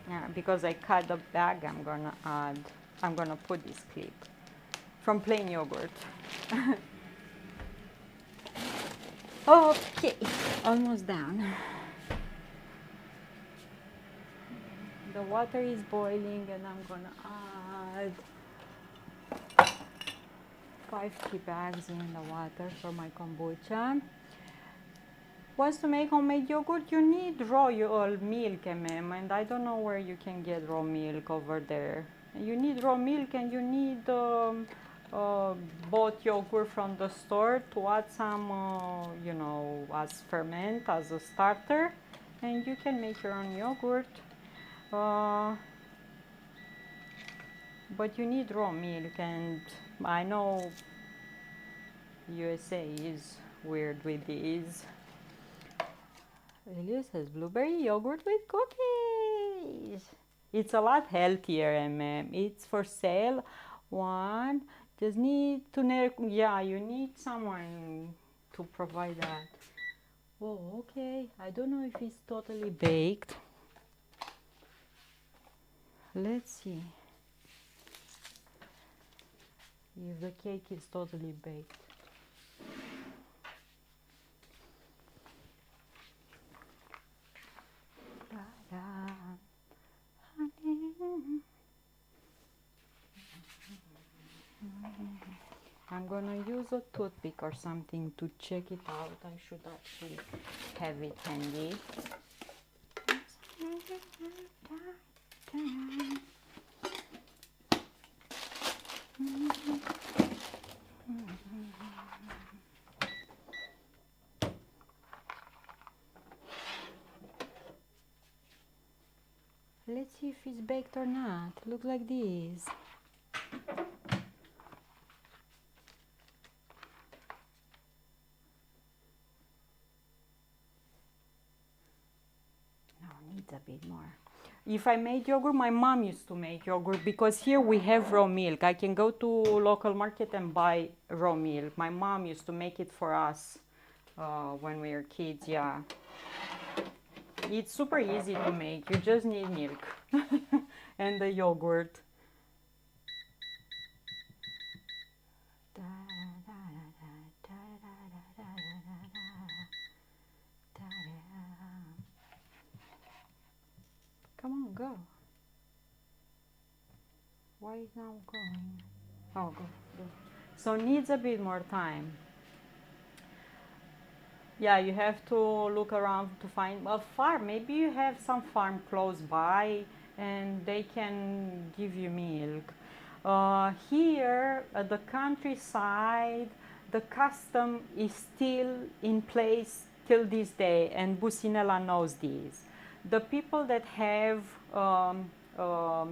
Yeah, because I cut the bag, I'm gonna put this clip from plain yogurt. Okay, almost done. The water is boiling and I'm gonna add 5 tea bags in the water for my kombucha. Once to make homemade yogurt, you need raw milk, and I don't know where you can get raw milk over there. You need raw milk and you need bought yogurt from the store to add some, as ferment, as a starter, and you can make your own yogurt. But you need raw milk, and I know USA is weird with these. Elias has blueberry yogurt with cookies. It's a lot healthier, It's for sale. One just need to you need someone to provide that. Oh, okay. I don't know if it's totally baked. Let's see if the cake is totally baked. I'm gonna use a toothpick or something to check it out. I should actually have it handy. Let's see if it's baked or not. Look like this. No, needs a bit more. If I made yogurt, my mom used to make yogurt because here we have raw milk. I can go to local market and buy raw milk. My mom used to make it for us when we were kids, yeah. It's super easy to make. You just need milk and the yogurt. Come on, go. Why is now going? Oh, go. So needs a bit more time. Yeah, you have to look around to find a farm. Maybe you have some farm close by and they can give you milk. Here at the countryside, the custom is still in place till this day, and Businella knows this. The people that have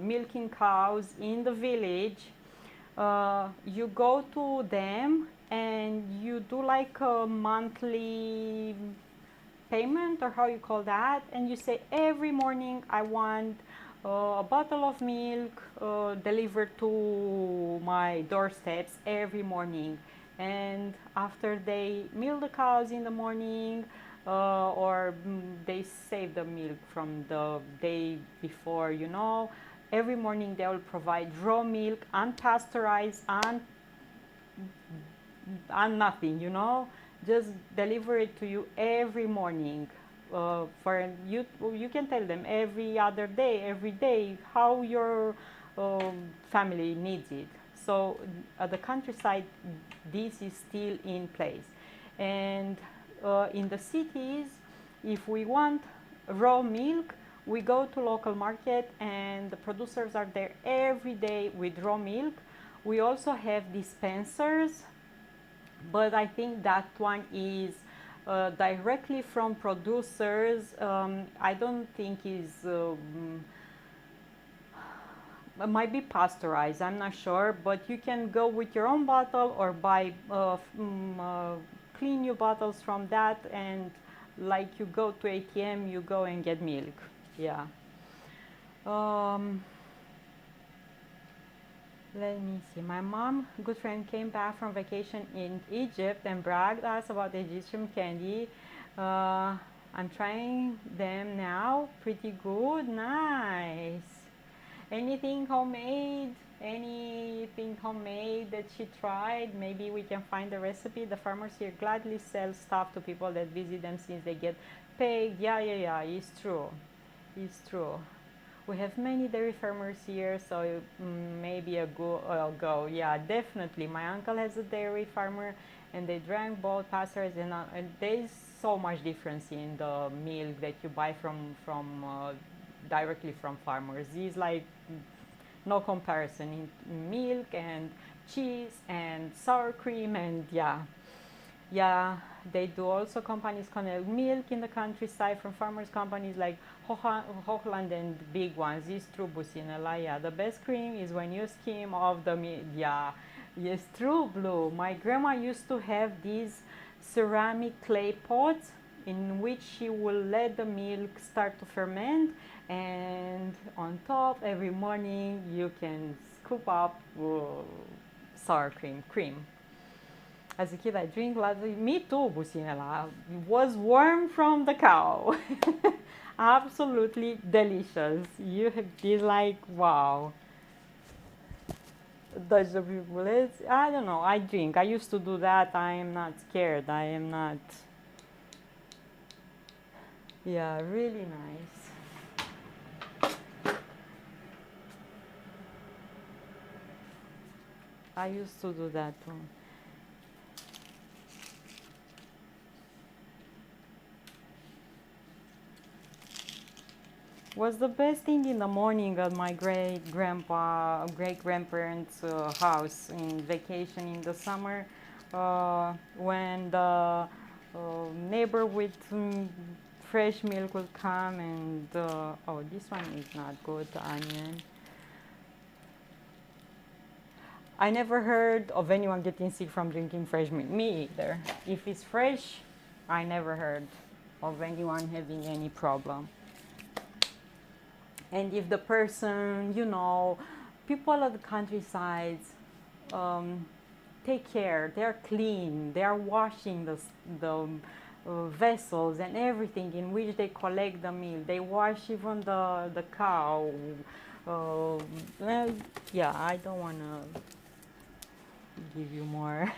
milking cows in the village, you go to them and you do like a monthly payment, or how you call that, and you say every morning I want a bottle of milk delivered to my doorsteps every morning. And after they milk the cows in the morning, or they save the milk from the day before, you know, every morning they will provide raw milk, unpasteurized, and nothing, you know, just deliver it to you every morning. For you, you can tell them every other day, every day, how your family needs it. So at the countryside, this is still in place. And in the cities, if we want raw milk, we go to local market and the producers are there every day with raw milk. We also have dispensers, but I think that one is directly from producers. I don't think is might be pasteurized. I'm not sure, but you can go with your own bottle or buy clean new bottles from that, and like you go to ATM, you go and get milk. Yeah. Let me see. My mom, good friend, came back from vacation in Egypt and bragged us about Egyptian candy. I'm trying them now. Pretty good. Nice. Anything homemade? Anything homemade that she tried? Maybe we can find the recipe. The farmers here gladly sell stuff to people that visit them since they get paid. Yeah. It's true. It's true. We have many dairy farmers here, so maybe a go. Yeah, definitely. My uncle has a dairy farmer, and they drank both pastures, and there's so much difference in the milk that you buy from directly from farmers. It's like no comparison in milk and cheese and sour cream, and yeah, they do also companies connect milk in the countryside from farmers companies like Hochland and big ones. It's true, Businella. Yeah, the best cream is when you skim off the milk. Yeah, it's true, Blue. My grandma used to have these ceramic clay pots in which she will let the milk start to ferment, and on top every morning you can scoop up sour cream. As a kid, I drink lots of. Me too, Businella. It was warm from the cow. Absolutely delicious. You have this like wow. Dutch people, I don't know. I drink. I used to do that. I am not scared. I am not. Yeah, really nice. I used to do that too. Was the best thing in the morning at my great grandparents' house in vacation in the summer, when the neighbor with fresh milk would come, and oh, this one is not good, the onion. I never heard of anyone getting sick from drinking fresh milk. Me either. If it's fresh, I never heard of anyone having any problem. And if the person, you know, people of the countrysides take care, they're clean, they're washing the vessels and everything in which they collect the milk. They wash even the cow. Well, yeah, I don't want to give you more.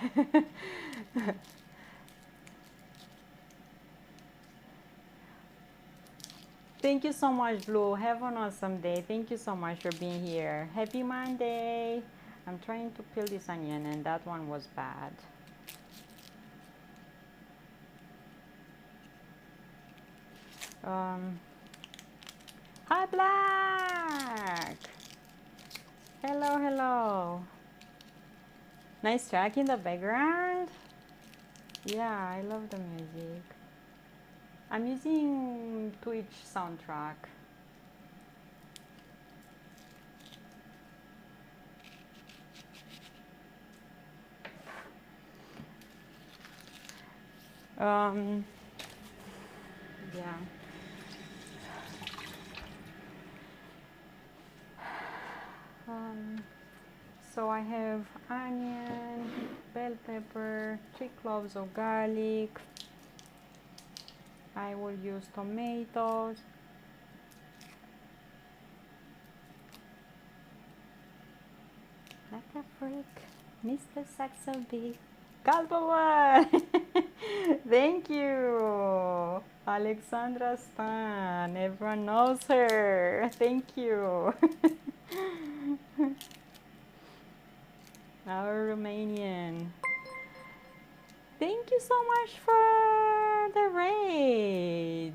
Thank you so much, Blue. Have an awesome day. Thank you so much for being here. Happy Monday. I'm trying to peel this onion and that one was bad. Um, Hi, Black! Hello, hello. Nice track in the background. Yeah, I love the music. I'm using Twitch soundtrack. Um, yeah. Um, so I have onion, bell pepper, 3 cloves of garlic. I will use tomatoes. Like a freak, Mr. Saxelby. Calderwood! Thank you! Alexandra Stan. Everyone knows her. Thank you. Our Romanian. Thank you so much for the raid.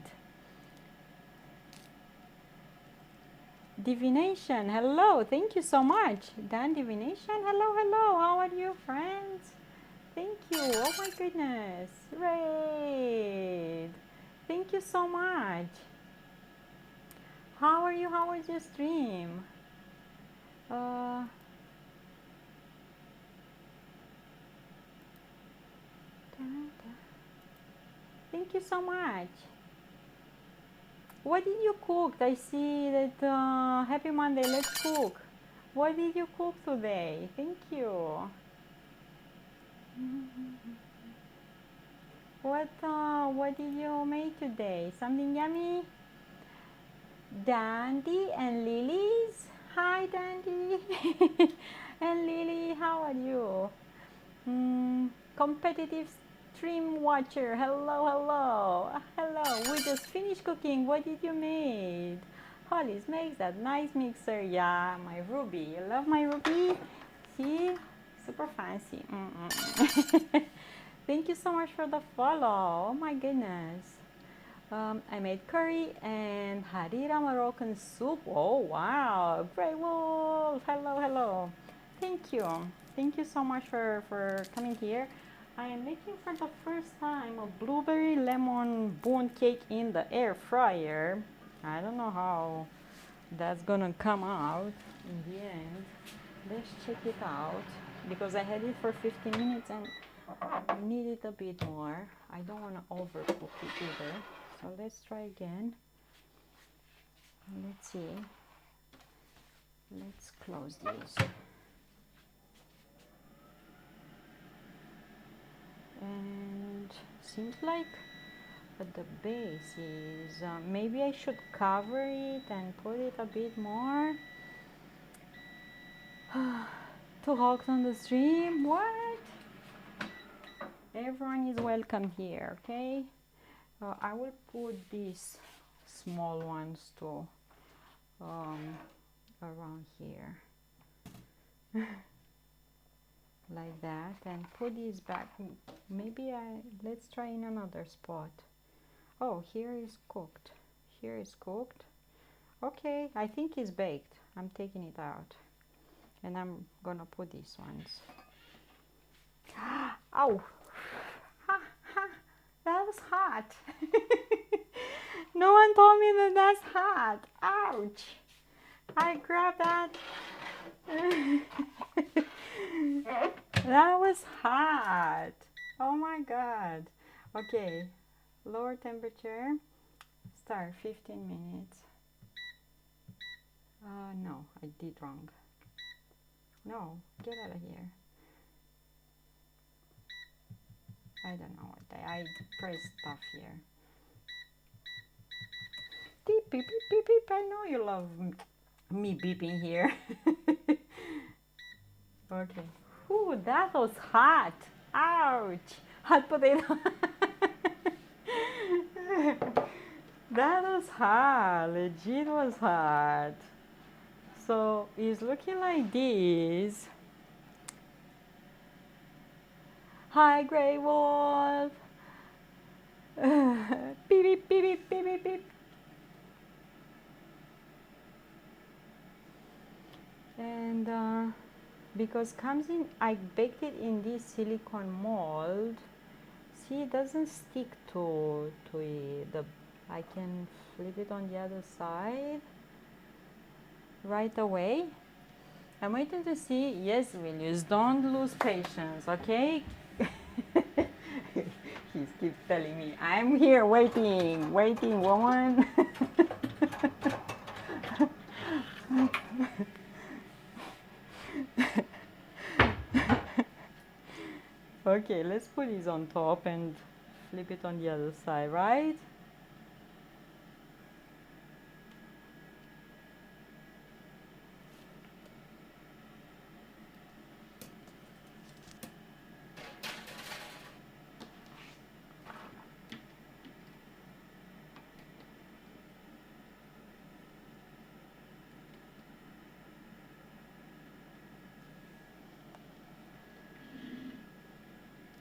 Divination, hello. Thank you so much. Dan Divination, hello, hello. How are you, friends? Thank you. Oh my goodness. Raid. Thank you so much. How are you? How was your stream? Thank you so much. What did you cook? I see that happy Monday, let's cook. What did you cook today? Thank you. What did you make today? Something yummy? Dandy and Lily's? Hi Dandy and Lily, how are you? Competitive stream watcher, hello, hello, hello. We just finished cooking. What did you make? Hollis makes that nice mixer. Yeah, my Ruby. You love my Ruby? See, super fancy. Thank you so much for the follow. Oh my goodness. I made curry and harira Moroccan soup. Oh wow, Grey Wolf. Hello, hello. Thank you. Thank you so much for coming here. I am making for the first time a blueberry lemon bone cake in the air fryer. I don't know how that's gonna come out in the end. Let's check it out because I had it for 15 minutes and I need it a bit more. I don't want to overcook it either. So let's try again. Let's see. Let's close these. And seems like at the base is maybe I should cover it and put it a bit more. Two hogs on the stream. What? Everyone is welcome here, okay? I will put these small ones too around here. Like that, and put these back. Maybe let's try in another spot. Oh, here is cooked. Here is cooked. Okay, I think it's baked. I'm taking it out and I'm gonna put these ones. Ow! Ha, ha. That was hot. No one told me that that's hot. Ouch! I grabbed that. That was hot. Oh my god. Okay, lower temperature. Start 15 minutes. No, I did wrong. No, get out of here. I don't know what I pressed stuff here. Beep, beep, beep, beep, beep. I know you love me beeping here. Okay. Ooh, that was hot. Ouch. Hot potato. That was hot. Legit was hot. So it's looking like this. Hi, Grey Wolf. Beep, beep, beep, beep, beep, beep, beep. because comes in, I baked it in this silicone mold. See, it doesn't stick to it. I can flip it on the other side right away. I'm waiting to see. Yes, Willius, don't lose patience, okay? He keeps telling me, I'm here waiting, waiting, woman. Okay, let's put this on top and flip it on the other side, right?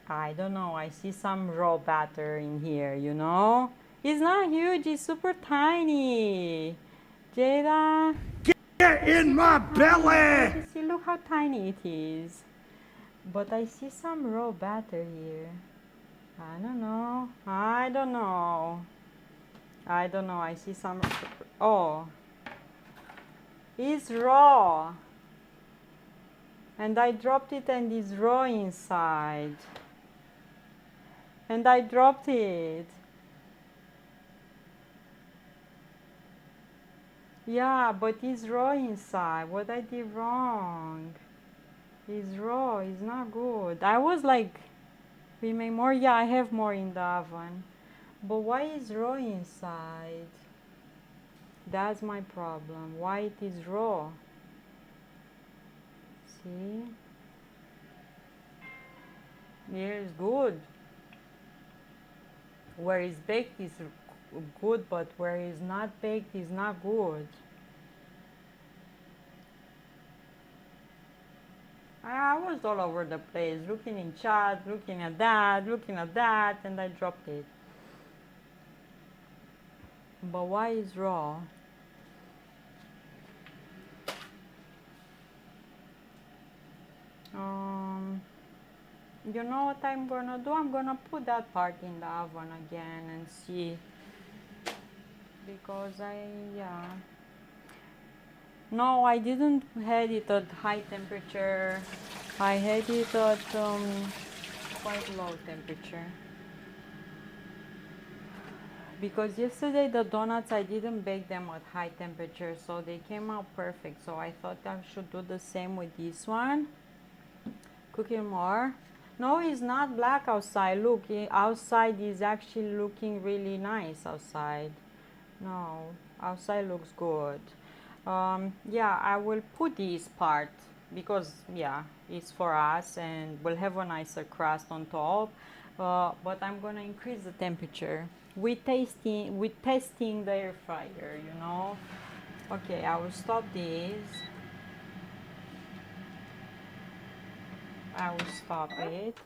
I don't know, I see some raw batter in here, you know? It's not huge, it's super tiny. Jada, Get in my belly! you see, look how tiny it is. But I see some raw batter here. I don't know, I don't know. I don't know, I see some, oh. It's raw. And I dropped it and it's raw inside. And I dropped it. Yeah, but it's raw inside. What I did wrong? It's raw. It's not good. I was like, we make more. Yeah, I have more in the oven. But why is raw inside? That's my problem. Why it is raw? See? Yeah, it's good. Where it's baked is good, but where it's not baked is not good. I was all over the place, looking in chat, looking at that, and I dropped it. But why is raw? You know what I'm gonna do? I'm gonna put that part in the oven again and see. Because yeah. No, I didn't had it at high temperature. I had it at quite low temperature. Because yesterday the donuts, I didn't bake them at high temperature, so they came out perfect. So I thought I should do the same with this one. Cook it more. No, it's not black outside. Look, outside is actually looking really nice outside. No, outside looks good. Yeah, I will put this part because yeah, it's for us and we'll have a nicer crust on top. But I'm gonna increase the temperature with testing the air fryer, you know. Okay, I will stop this. I will stop it.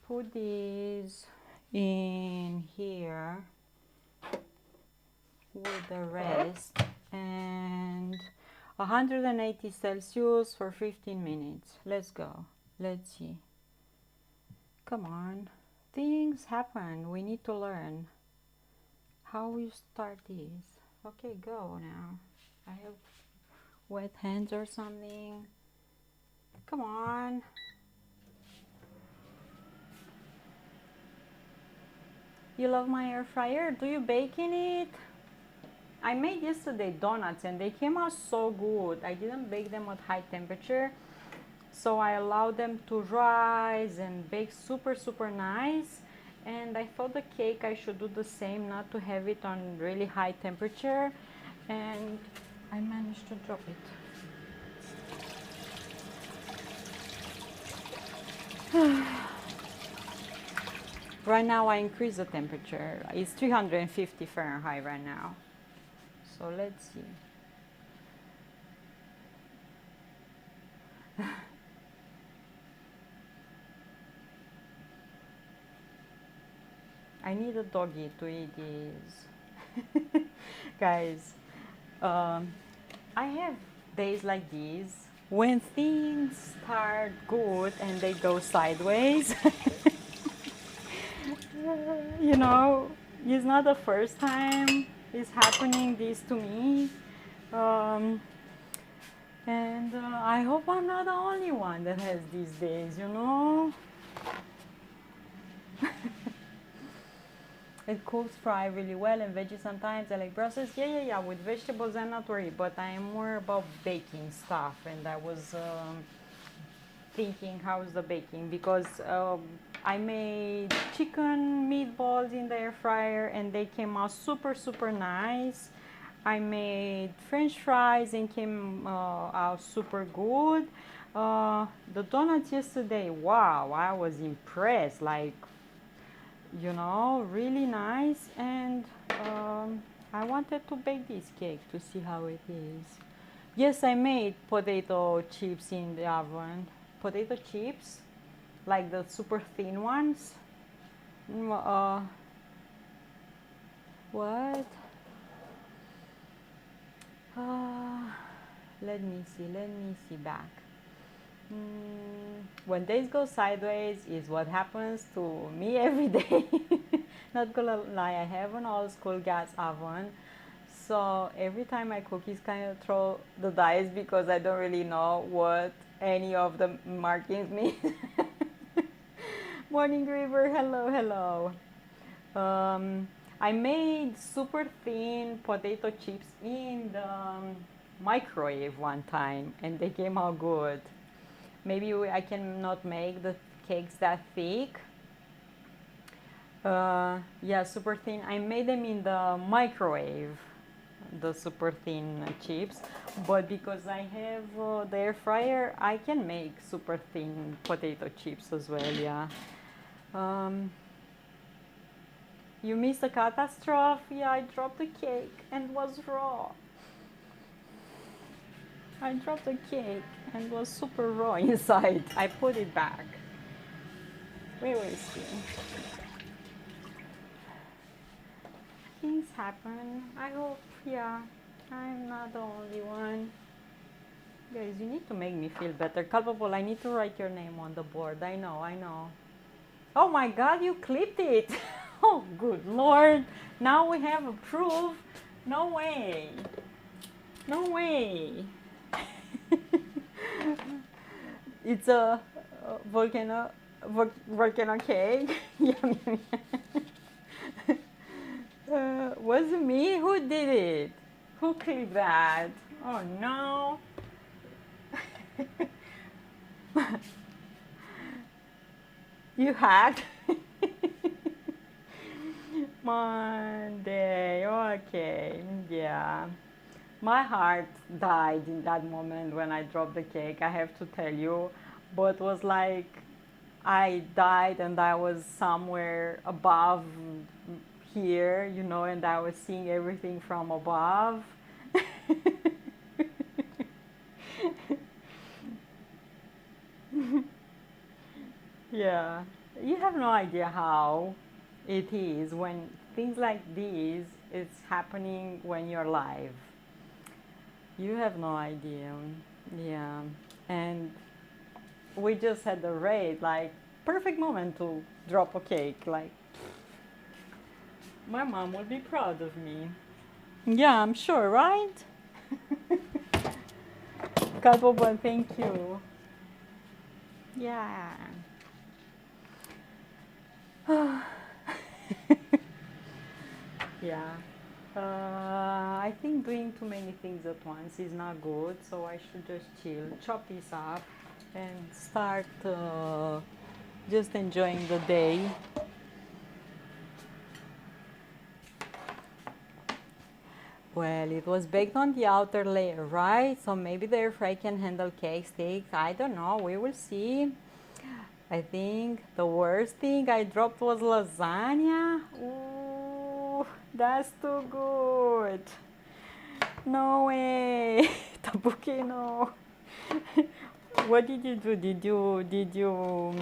Put this in here with the rest and 180 Celsius for 15 minutes. Let's go. Let's see. Come on. Things happen. We need to learn how we start this. Okay, go now. I have wet hands or something. Come on. You love my air fryer? Do you bake in it? I made yesterday donuts and they came out so good. I didn't bake them at high temperature, so I allowed them to rise and bake super nice. And I thought the cake I should do the same, not to have it on really high temperature, and I managed to drop it. Right now I increase the temperature. It's 350 Fahrenheit right now. So let's see. I need a doggy to eat these. Guys, I have days like these when things start good and they go sideways, you know, it's not the first time it's happening this to me. Um, and I hope I'm not the only one that has these days, you know. It cooks fry really well and veggies sometimes. I like Brussels. Yeah. With vegetables, I'm not worried, but I am more about baking stuff. And I was thinking, how's the baking? Because I made chicken meatballs in the air fryer and they came out super nice. I made French fries and came out super good. The donuts yesterday, wow, I was impressed. Like, you know, really nice. And I wanted to bake this cake to see how it is. Yes, I made potato chips in the oven. Potato chips, like the super thin ones. What? Uh, let me see back. When days go sideways is what happens to me every day. Not gonna lie, I have an old school gas oven. So every time my cookies kind of throw the dice because I don't really know what any of the markings mean. Morning River, hello. I made super thin potato chips in the microwave one time and they came out good. Maybe I cannot make the cakes that thick. Yeah, super thin. I made them in the microwave, the super thin chips, but because I have the air fryer, I can make super thin potato chips as well. Yeah. You missed a catastrophe. Yeah, I dropped the cake and was raw. I dropped the cake and was super raw inside. I put it back. We will see. Things happen. I hope, yeah, I'm not the only one. Guys, you need to make me feel better. Culpable, I need to write your name on the board. I know. Oh my God, you clipped it. Oh, good Lord. Now we have a proof. No way. It's a volcano cake. Yum. Was it me? Who did it? Who clicked that? Oh no. You hacked? Monday. Okay. Yeah. My heart died in that moment when I dropped the cake, I have to tell you. But was like I died and I was somewhere above here, you know, and I was seeing everything from above. Yeah, you have no idea how it is when things like these is happening when you're live. You have no idea. Yeah, and we just had the raid, like perfect moment to drop a cake. Like my mom will be proud of me. Yeah, I'm sure, right? Culpable, thank you. Yeah. Yeah. I think doing too many things at once is not good, so I should just chill, chop this up, and start just enjoying the day. Well, it was baked on the outer layer, right? So maybe the air fry can handle cake sticks. I don't know. We will see. I think the worst thing I dropped was lasagna. Ooh, that's too good. No way. Tabuki, no. What did you do? Did you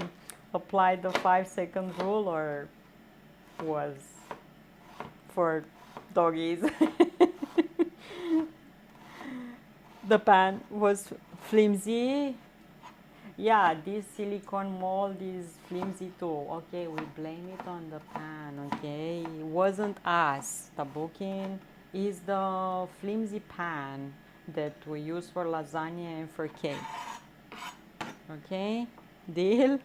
apply the 5 second rule or was for doggies? The pan was Flimsy. Yeah, this silicone mold is flimsy too. Okay, we blame it on the pan. Okay, it wasn't us. The booking is the flimsy pan that we use for lasagna and for cake. Okay, deal.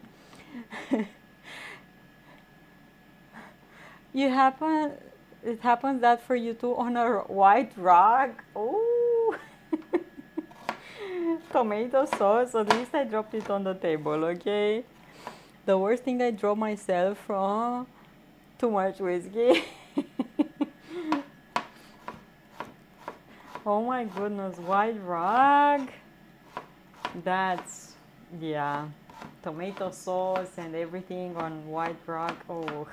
You happen it happens that for you too on a white rug. Oh, tomato sauce. At least I dropped it on the table. Okay. The worst thing I dropped myself from too much whiskey. Oh my goodness, white rug. That's, yeah, tomato sauce and everything on white rug. Oh,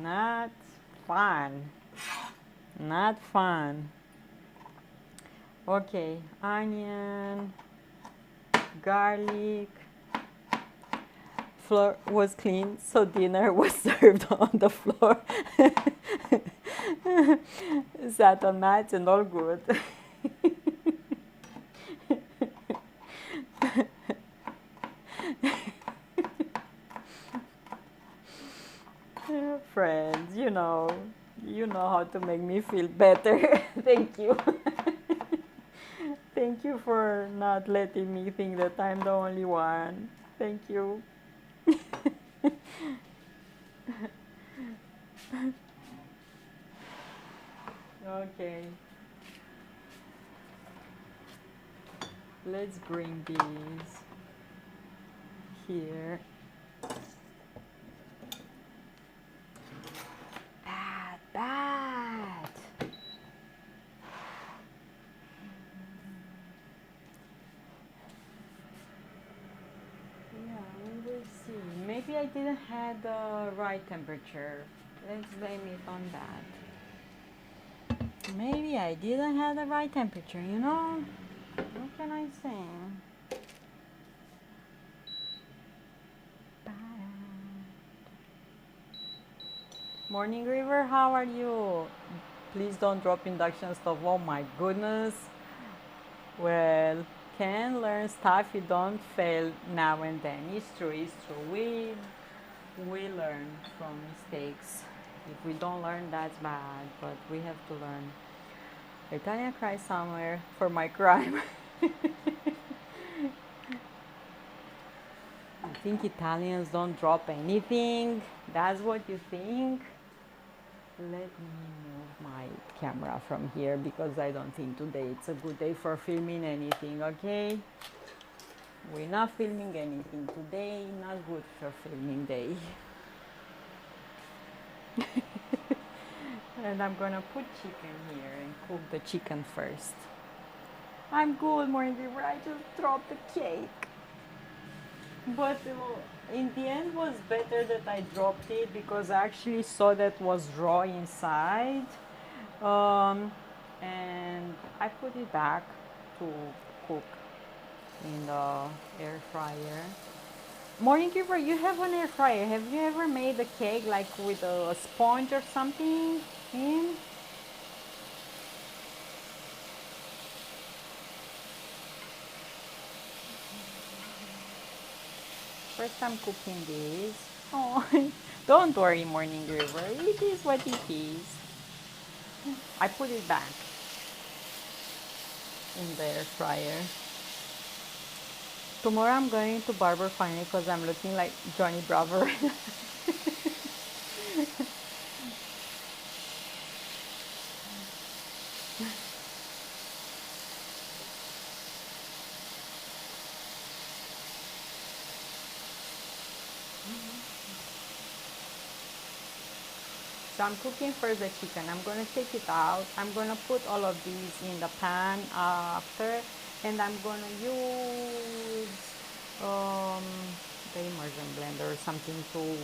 not fun. Not fun. Okay, onion, garlic. Floor was clean, so dinner was served on the floor. Sat on mats and all good. Friends, you know how to make me feel better. Thank you. Thank you for not letting me think that I'm the only one. Thank you. Okay. Let's bring these here. Bad. Yeah, we will see. Maybe I didn't have the right temperature. Let's blame it on that. Maybe I didn't have the right temperature, What can I say? Morning River, how are you? Please don't drop induction stove. Oh my goodness. Well, can learn stuff, you don't fail now and then. It's true. We learn from mistakes. If we don't learn, that's bad, but we have to learn. Italian cry somewhere for my crime. I think Italians don't drop anything. That's what you think? Let me move my camera from here because I don't think today it's a good day for filming anything, okay? We're not filming anything today, not good for filming day. And I'm gonna put chicken here and cook the chicken first. I'm good, Morning River. I just dropped the cake. But in the end was better that I dropped it because I actually saw that was raw inside. And I put it back to cook in the air fryer. Morning River, you have an air fryer. Have you ever made a cake like with a sponge or something in? First time cooking this. Oh, don't worry, Morning River. It is what it is. I put it back in the air fryer. Tomorrow I'm going to barber finally because I'm looking like Johnny Bravo right now. So I'm cooking first the chicken. I'm gonna take it out. I'm gonna put all of these in the pan after, and I'm gonna use the immersion blender or something to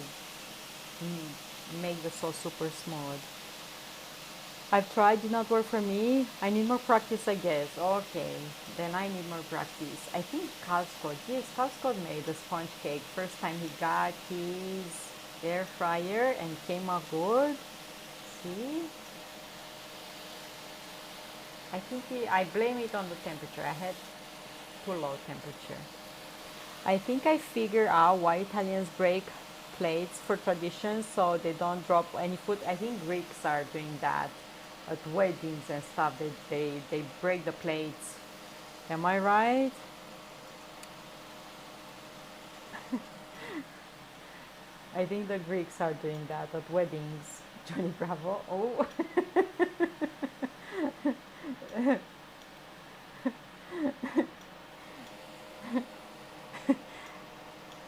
make the sauce super smooth. I've tried, did not work for me. I need more practice, I guess. Okay, then I need more practice. I think yes, Costco made a sponge cake. First time he got his air fryer and came out good. See? I think I blame it on the temperature. I had too low temperature. I think I figure out why Italians break plates for tradition so they don't drop any food. I think Greeks are doing that at weddings and stuff. They break the plates. Am I right? I think the Greeks are doing that at weddings. Johnny Bravo. Oh.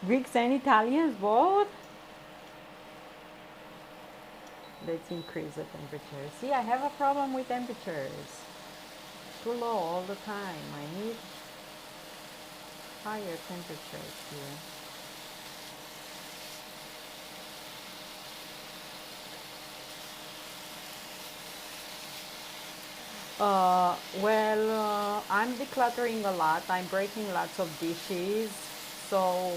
Greeks and Italians both? Let's increase the temperature. See, I have a problem with temperatures. Too low all the time. I need higher temperatures here. I'm decluttering a lot. I'm breaking lots of dishes, so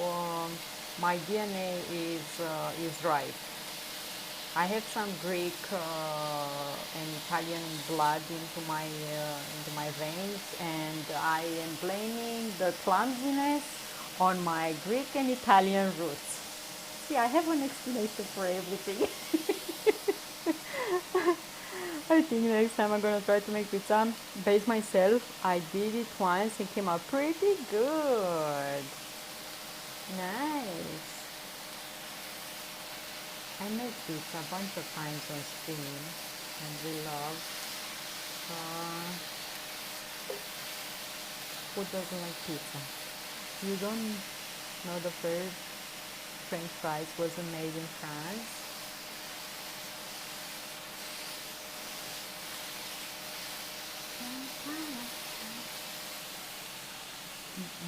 my DNA is right. I have some Greek and Italian blood into my veins, and I am blaming the clumsiness on my Greek and Italian roots. See, I have an explanation for everything. I think next time I'm gonna try to make pizza base myself. I did it once and came out pretty good. Nice. I made pizza a bunch of times on Steam and we love. Uh, who doesn't like pizza? You don't know the first French fries was made in France?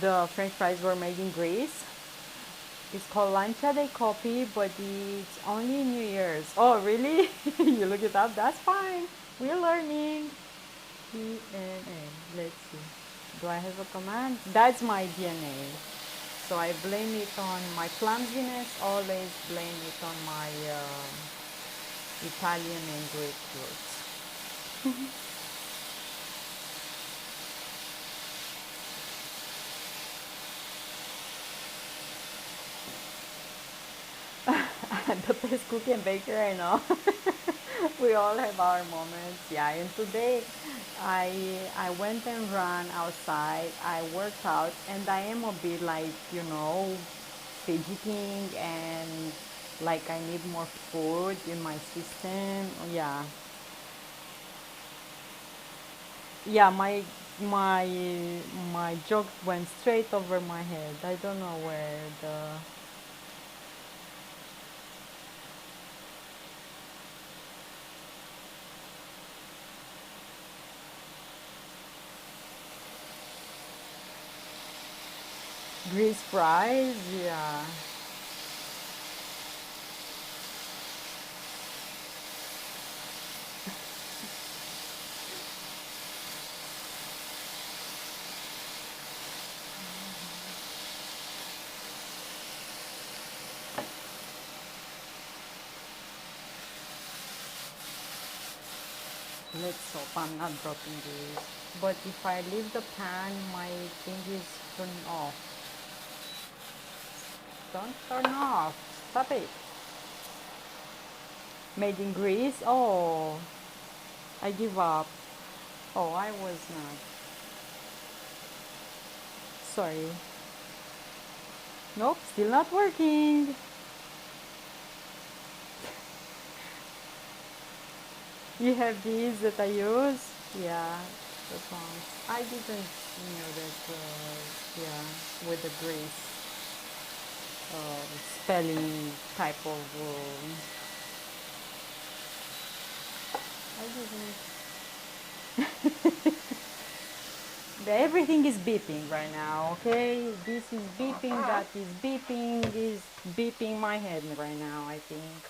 The French fries were made in Greece. It's called Lancia dei Copi, but it's only New Year's. Oh, really? You look it up? That's fine. We're learning. DNA. Let's see. Do I have a command? That's my DNA. So I blame it on my clumsiness. Always blame it on my Italian and Greek roots. The best cookie and baker I know. We all have our moments. Yeah, and today I went and ran outside. I worked out, and I am a bit like fidgeting and like I need more food in my system. Yeah, yeah. My my joke went straight over my head. I don't know where the grease fries. Yeah. Let's hope I'm not dropping this. But if I leave the pan, my thing is turning off. Don't turn off. Stop it. Made in Greece? Oh, I give up. Oh, I was not. Sorry. Nope, still not working. You have these that I use? Yeah, those ones. I didn't know that, yeah, with the Greece spelling type of. I didn't. Everything is beeping right now, okay? This is beeping, that is beeping my head right now, I think.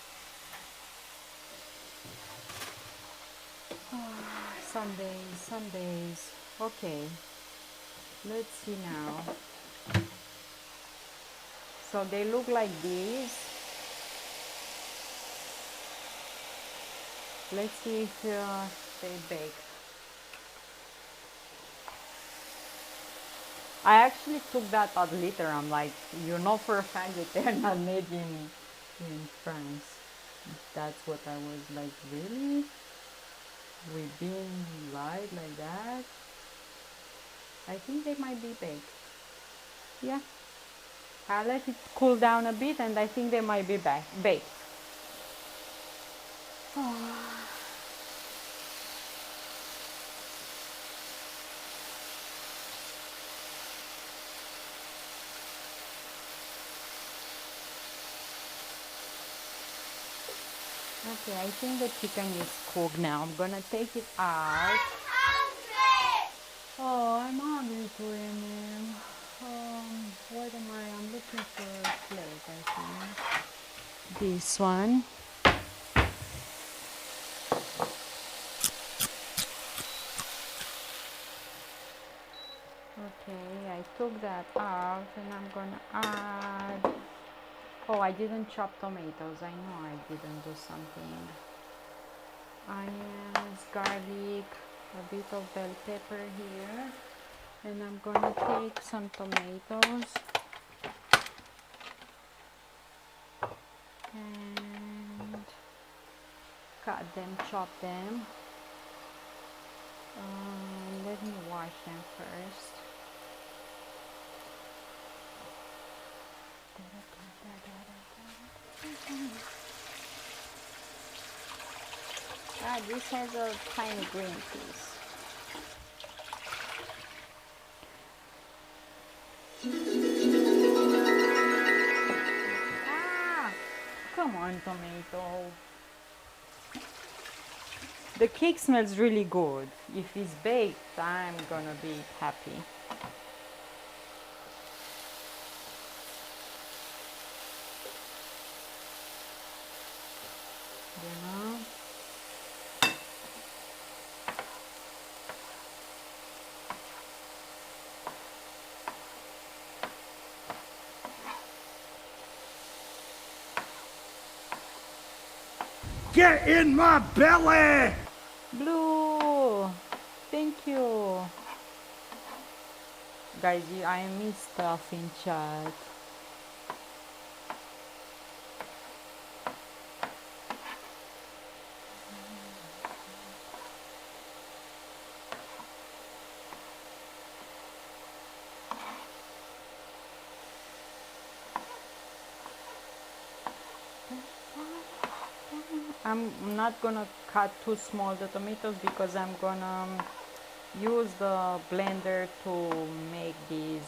Sundays, Sundays. Okay, let's see now. So they look like this. Let's see if they bake. I actually took that out later. I'm like, you know for a fact that they're not made in France. That's what I was like, really? We being lied like that? I think they might be baked. Yeah. I let it cool down a bit and I think they might be baked. Okay, I think the chicken is cooked now. I'm gonna take it out. Oh, I'm hungry too, Emil. What am I? I'm looking for a plate, I think. This one. Okay, I took that out and I'm gonna add. Oh, I didn't chop tomatoes. I know I didn't do something. Onions, garlic, a bit of bell pepper here. And I'm gonna take some tomatoes and cut them, chop them. Let me wash them first. Ah, this has a tiny green piece. Ah, come on, tomato. The cake smells really good. If it's baked, I'm gonna be happy. You know? Get in my belly! Blue! Thank you. Guys, I missed stuff in chat. I'm not gonna cut too small the tomatoes because I'm gonna use the blender to make these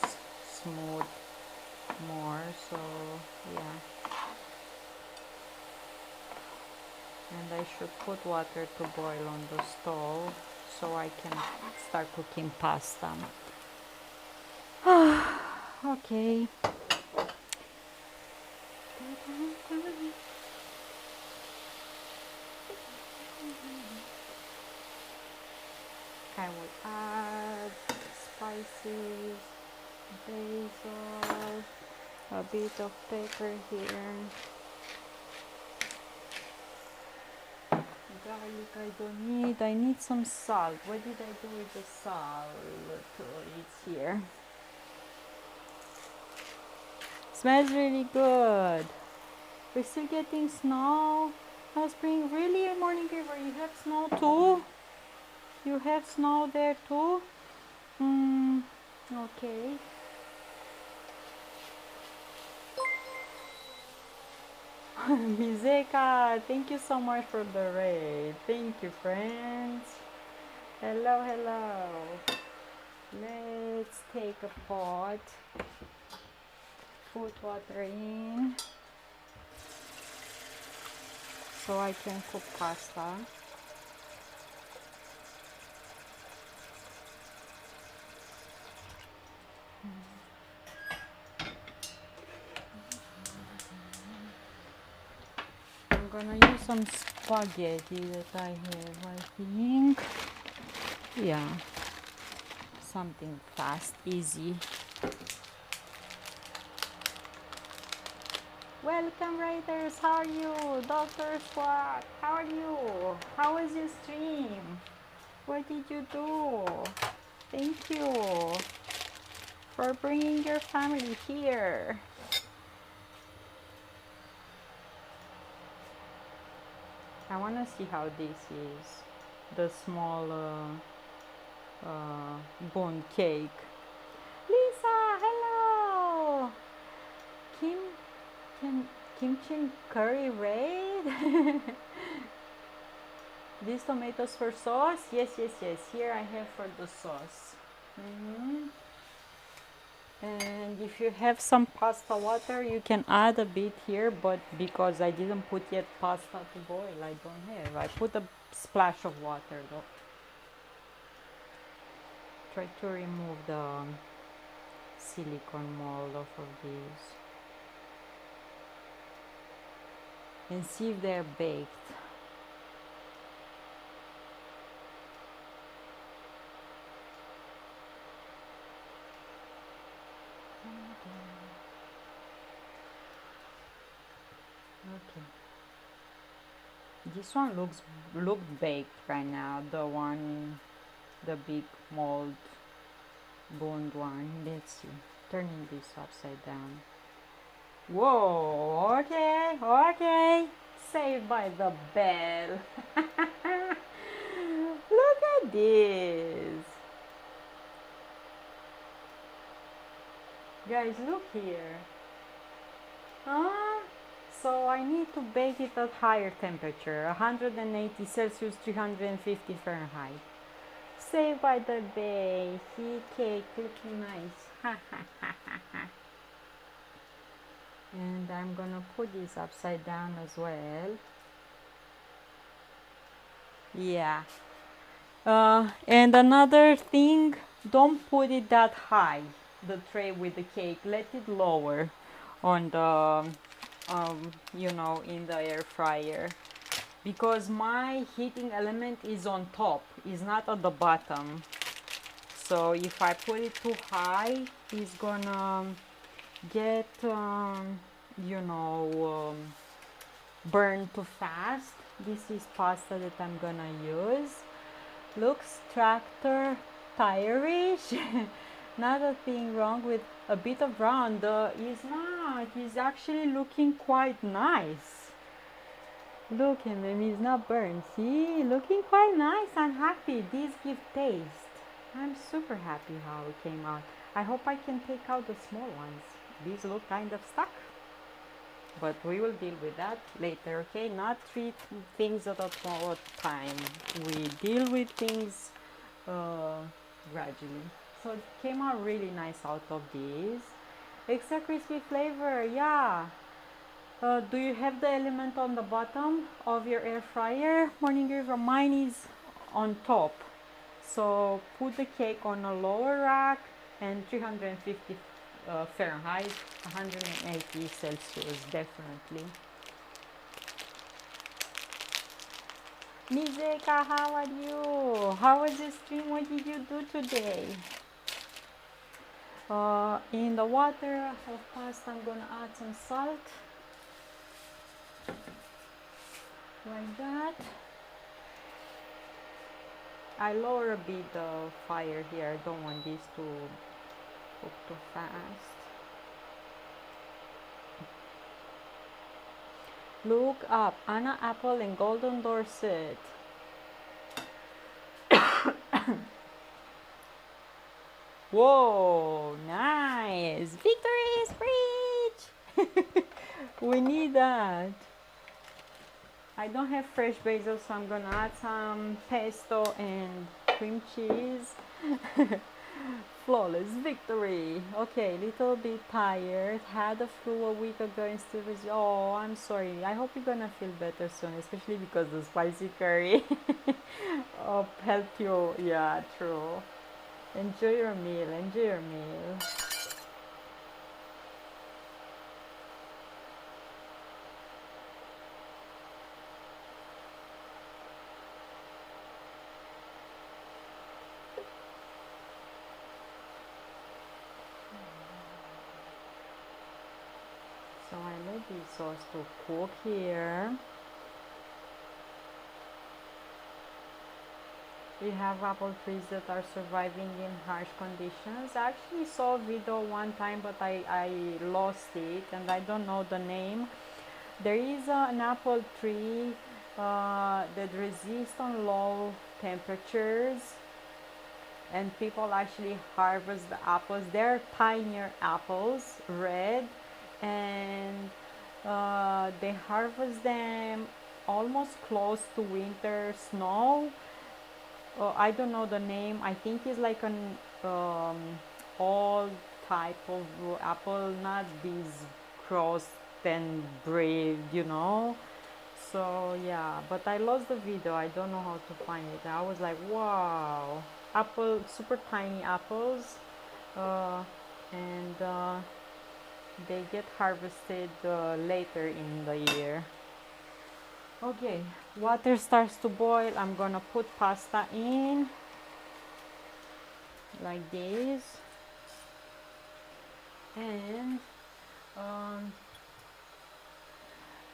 smooth more, so yeah. And I should put water to boil on the stove so I can start cooking pasta. Okay. I will add spices, basil, a bit of pepper here. Garlic I don't need. I need some salt. What did I do with the salt? It's here. Smells really good. We're still getting snow. Oh, spring, really? Morning River, you have snow too? You have snow there too? Okay. Mizeka, thank you so much for the raid. Thank you, friends. Hello, hello. Let's take a pot. Put water in so I can cook pasta. I'm gonna use some spaghetti that I have, I think. Yeah, something fast, easy. Welcome, writers. How are you? Dr. Swat, how are you? How was your stream? What did you do? Thank you. for bringing your family here. I want to see how this is. The small bone cake. Lisa, hello. Kim, kimchi curry raid. These tomatoes for sauce? Yes, yes, yes. Here I have for the sauce. And if you have some pasta water, you can add a bit here, but because I didn't put yet pasta to boil, I don't have. I put a splash of water though. Try to remove the silicone mold off of these and see if they're baked. Okay. This one looked baked right now. The one, the big mold boned one. Let's see. Turning this upside down. Whoa, okay, okay. Saved by the bell. Look at this. Guys, look here. Huh? So I need to bake it at higher temperature, 180 Celsius, 350 Fahrenheit. Saved by the bell. See, cake looking nice. And I'm gonna put this upside down as well. Yeah. And another thing, don't put it that high, the tray with the cake. Let it lower on the you know, in the air fryer, because my heating element is on top, is not at the bottom. So if I put it too high, it's gonna get you know, burn too fast. This is pasta that I'm gonna use. Looks tractor tire-ish. Not a thing wrong with a bit of brown. It's not. It's actually looking quite nice. Look at them. It's not burned. See? Looking quite nice. I'm happy. These give taste. I'm super happy how it came out. I hope I can take out the small ones. These look kind of stuck. But we will deal with that later, okay? Not three things at a time. We deal with things gradually. So it came out really nice out of these. Extra crispy flavor, yeah. Do you have the element on the bottom of your air fryer? Morning River, mine is on top. So put the cake on a lower rack and 350 Fahrenheit, 180 Celsius, definitely. Mizeka, how are you? How was the stream? What did you do today? In the water of pasta, I'm gonna add some salt, like that. I lower a bit the fire here. I don't want this to cook too fast. Look up, Anna Apple and Golden Dorset. Whoa, nice. Victory is preach. We need that. I don't have fresh basil, so I'm gonna add some pesto and cream cheese. Flawless victory. Okay, little bit tired. Had a flu a week ago and still was. Oh, I'm sorry. I hope you're gonna feel better soon, especially because the spicy curry helped you. Yeah, true. Enjoy your meal. Enjoy your meal. So I let this sauce to cook here. We have apple trees that are surviving in harsh conditions. I actually saw a video one time, but I lost it and I don't know the name. There is an apple tree that resists on low temperatures, and people actually harvest the apples. They're tinier apples, red, and they harvest them almost close to winter snow. I don't know the name. I think it's like an old type of apple, not these crossed and brave, you know. So yeah, but I lost the video. I don't know how to find it. I was like, wow, apple, super tiny apples, and they get harvested later in the year. Okay, water starts to boil. I'm gonna put pasta in like this, and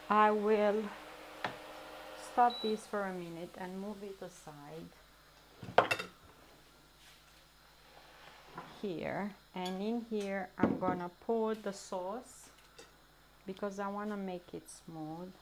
I will stop this for a minute and move it aside here. And in here I'm gonna put the sauce because I want to make it smooth.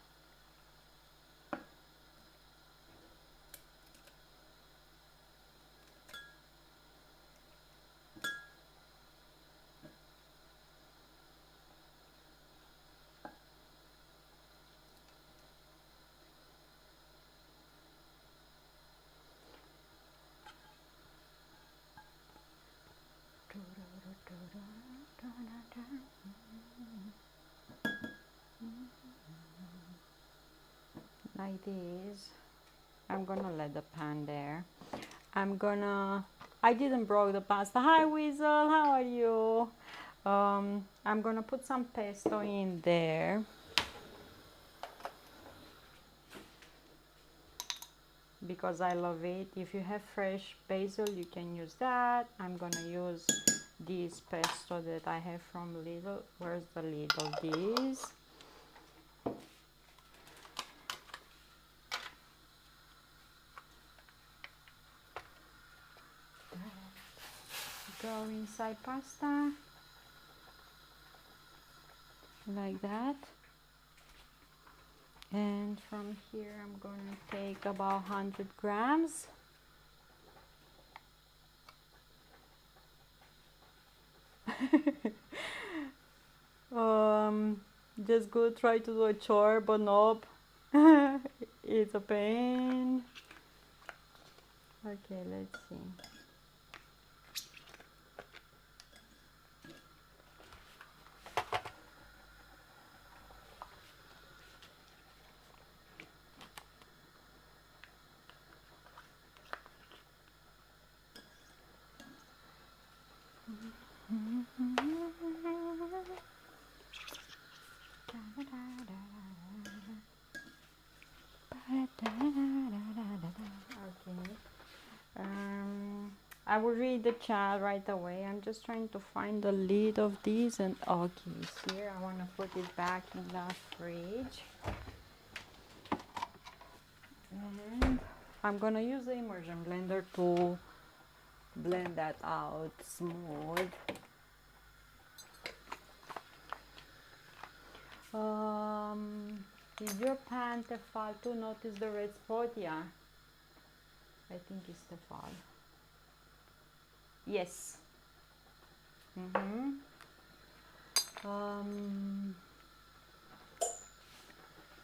Like this. I'm gonna let the pan there. I didn't broke the pasta. Hi Weasel, how are you? I'm gonna put some pesto in there because I love it. If you have fresh basil, you can use that. I'm gonna use this pesto that I have from Lidl. Where's the lid of this? Go inside pasta like that, and from here I'm gonna take about 100 grams. Just go try to do a chore, but nope. It's a pain. Okay, let's see. Okay. I will read the chat right away. I'm just trying to find the lid of these, and okay, it's here. I want to put it back in the fridge. And I'm gonna use the immersion blender to blend that out smooth. Is your pan Tefal to notice the red spot? Yeah, I think it's Tefal. Yes.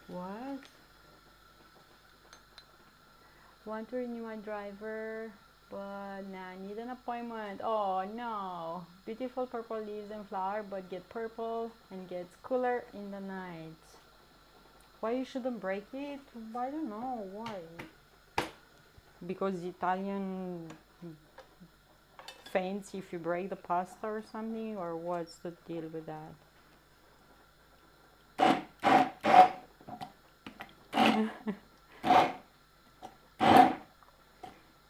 What? Want to renew my driver, but nah, need an appointment. Oh no. Beautiful purple leaves and flower, but get purple and gets cooler in the night. Why you shouldn't break it? I don't know why. Because the Italian faints if you break the pasta or something, or what's the deal with that?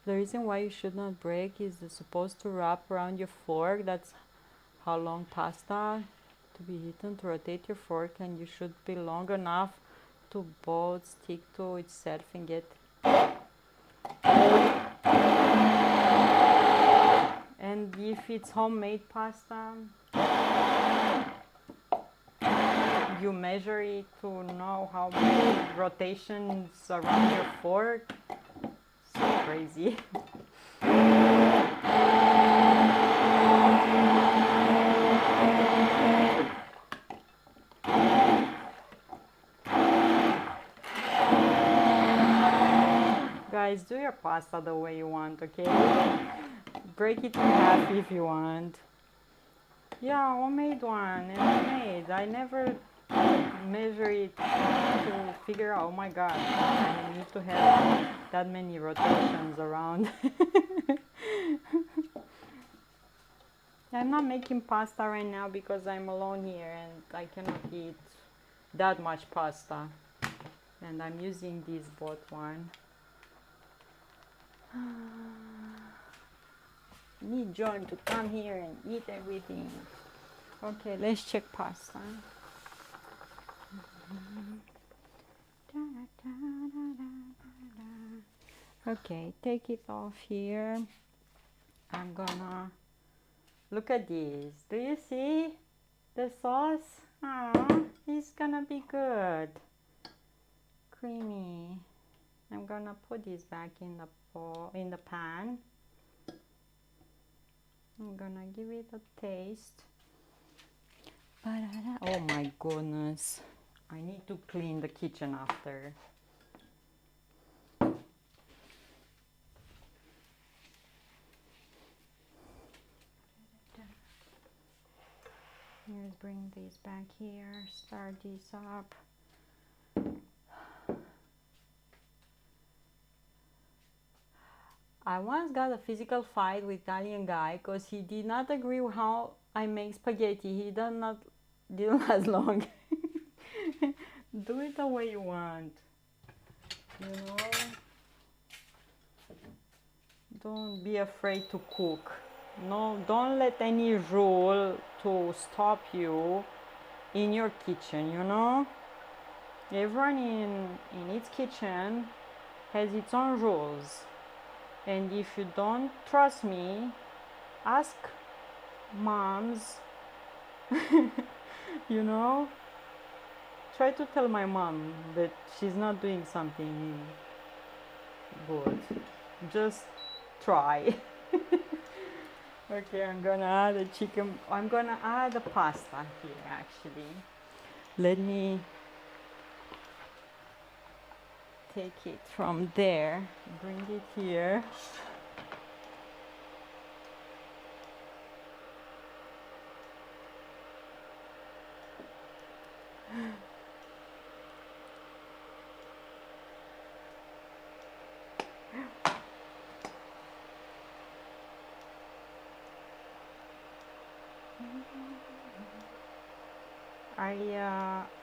The reason why you should not break is it's supposed to wrap around your fork. That's how long pasta to be eaten, to rotate your fork, and you should be long enough to both stick to itself and get And if it's homemade pasta, you measure it to know how many rotations around your fork. So crazy. Guys, do your pasta the way you want, okay? Break it in half if you want. Yeah, homemade one, and I made. I never measure it to figure out, oh my god, I need to have that many rotations around. I'm not making pasta right now because I'm alone here and I cannot eat that much pasta. And I'm using this bot one. Need John to come here and eat everything. Okay, let's check pasta. Okay, take it off here. I'm gonna look at this. Do you see the sauce? Oh, it's gonna be good. Creamy. I'm gonna put this back in the pan. I'm gonna give it a taste. Oh my goodness. I need to clean the kitchen after. Let's bring this back here, start this up. I once got a physical fight with Italian guy because he did not agree with how I make spaghetti. He didn't last long. Do it the way you want. You know? Don't be afraid to cook. No, don't let any rule to stop you in your kitchen, you know? Everyone in its kitchen has its own rules. And if you don't trust me, ask moms. You know? Try to tell my mom that she's not doing something good. Just try. Okay, I'm gonna add the chicken. I'm gonna add the pasta here actually. Let me take it from there, bring it here.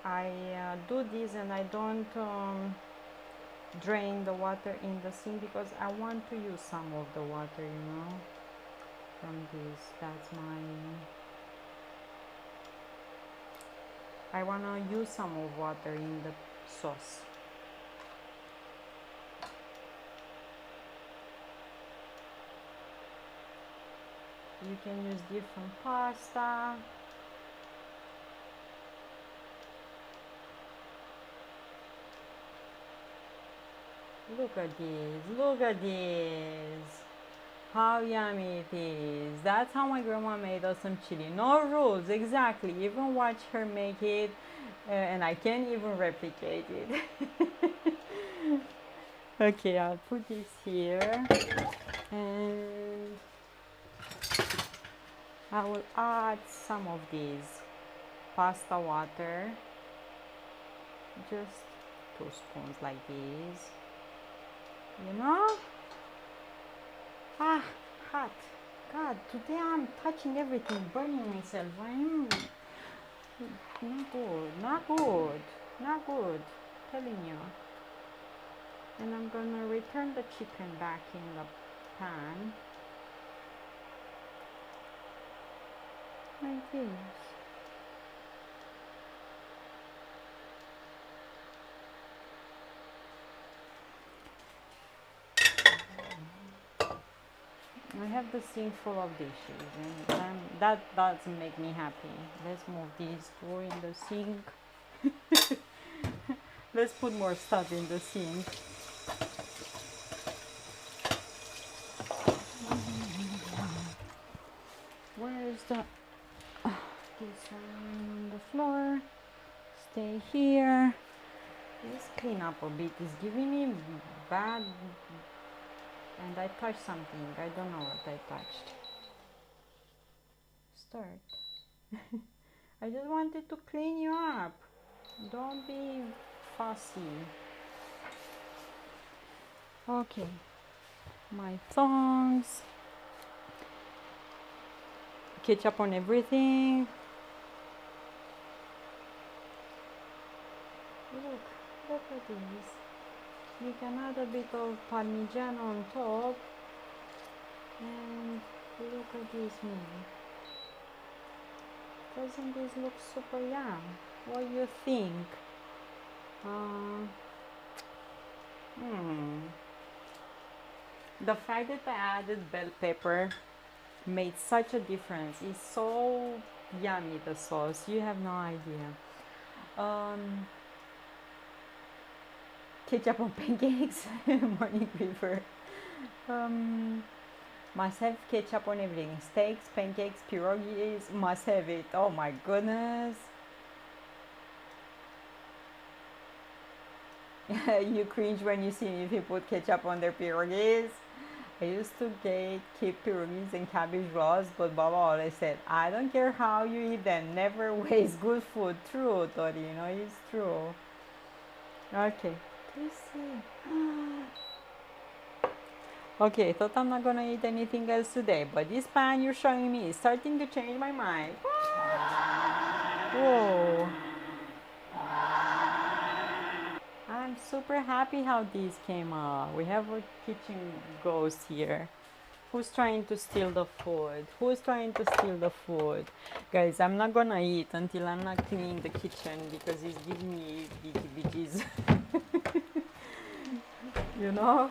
I do this and I don't drain the water in the sink because I want to use some of the water, you know, from this. That's I want to use some of water in the sauce. You can use different pasta. Look at this, look at this. How yummy it is. That's how my grandma made us some chili. No rules, exactly. Even watch her make it and I can't even replicate it. Okay, I'll put this here and I will add some of this pasta water, just 2 spoons like this, you know. Ah, hot. God, today I'm touching everything, burning myself. I'm not good, not good, not good, telling you. And I'm gonna return the chicken back in the pan. Like this. I have the sink full of dishes, and that doesn't make me happy. Let's move these two in the sink. Let's put more stuff in the sink. Where's the this one on the floor? Stay here. Let's clean up a bit. It's giving me bad. And I touched something. I don't know what I touched. Start. I just wanted to clean you up. Don't be fussy. Okay. My tongs. Ketchup on everything. Look at this. You can add a bit of Parmigiano on top. And look at this meal. Doesn't this look super yum? What do you think? The fact that I added bell pepper made such a difference. It's so yummy, the sauce. You have no idea. Ketchup on pancakes. Morning river. Must have ketchup on everything. Steaks, pancakes, pierogies, must have it. Oh my goodness. You cringe when you see me if you put ketchup on their pierogies. I used to keep pierogies and cabbage rolls, but Baba always said, I don't care how you eat them, never waste good food. True, Torino, it's true. Okay, let's see. Okay, thought I'm not gonna eat anything else today, but this pan you're showing me is starting to change my mind. Whoa. I'm super happy how these came out. We have a kitchen ghost here. Who's trying to steal the food? Who's trying to steal the food? Guys, I'm not gonna eat until I'm not cleaning the kitchen because it's giving me biggies. You know?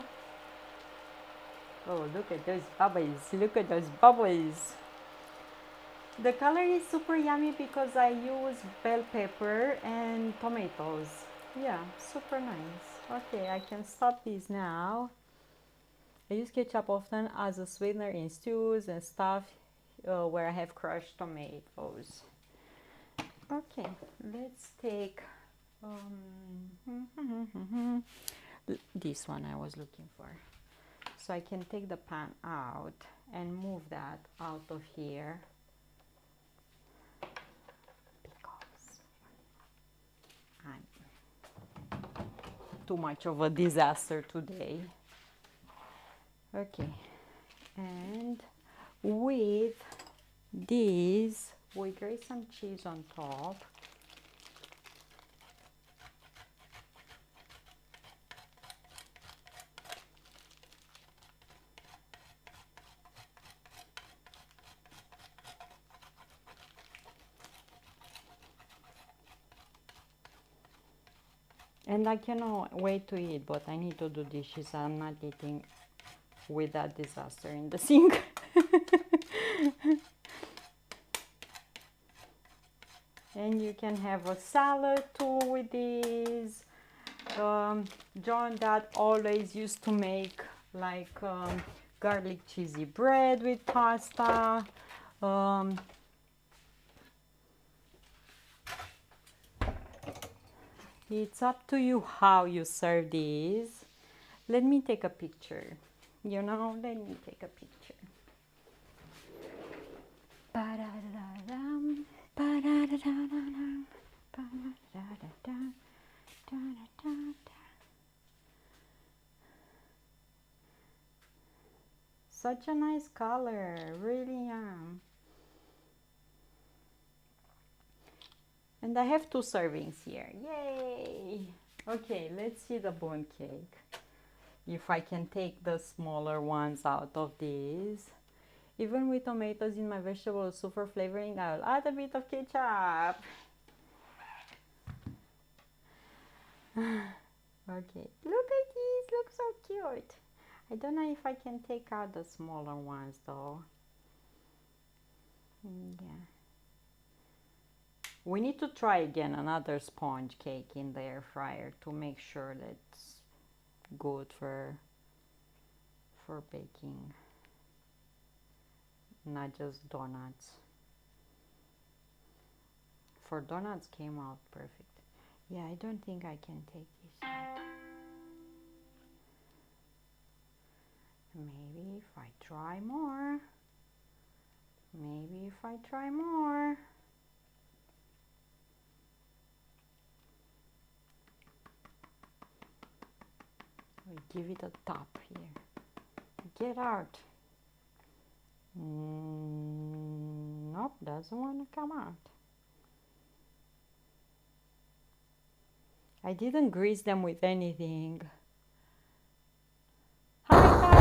Oh, look at those bubbles. Look at those bubbles. The color is super yummy because I use bell pepper and tomatoes. Yeah, super nice. Okay, I can stop these now. I use ketchup often as a sweetener in stews and stuff where I have crushed tomatoes. Okay, let's take this one I was looking for. So I can take the pan out and move that out of here because I'm too much of a disaster today. Okay, and with these we grate some cheese on top. And I cannot wait to eat, but I need to do dishes. I'm not eating with that disaster in the sink. And you can have a salad too with these. John Dad always used to make like garlic cheesy bread with pasta. It's up to you how you serve these. Let me take a picture. You know, let me take a picture. Such a nice color, really. And I have 2 servings here. Yay! Okay, let's see the bone cake. If I can take the smaller ones out of these. Even with tomatoes in my vegetable soup for flavoring, I'll add a bit of ketchup. Okay, look at these, look so cute. I don't know if I can take out the smaller ones though. Yeah. We need to try again another sponge cake in the air fryer to make sure that it's good for baking, not just donuts. For donuts came out perfect. Yeah, I don't think I can take this out. Maybe if I try more. Maybe if I try more. We give it a top here. Get out. Nope, doesn't want to come out. I didn't grease them with anything. Hi,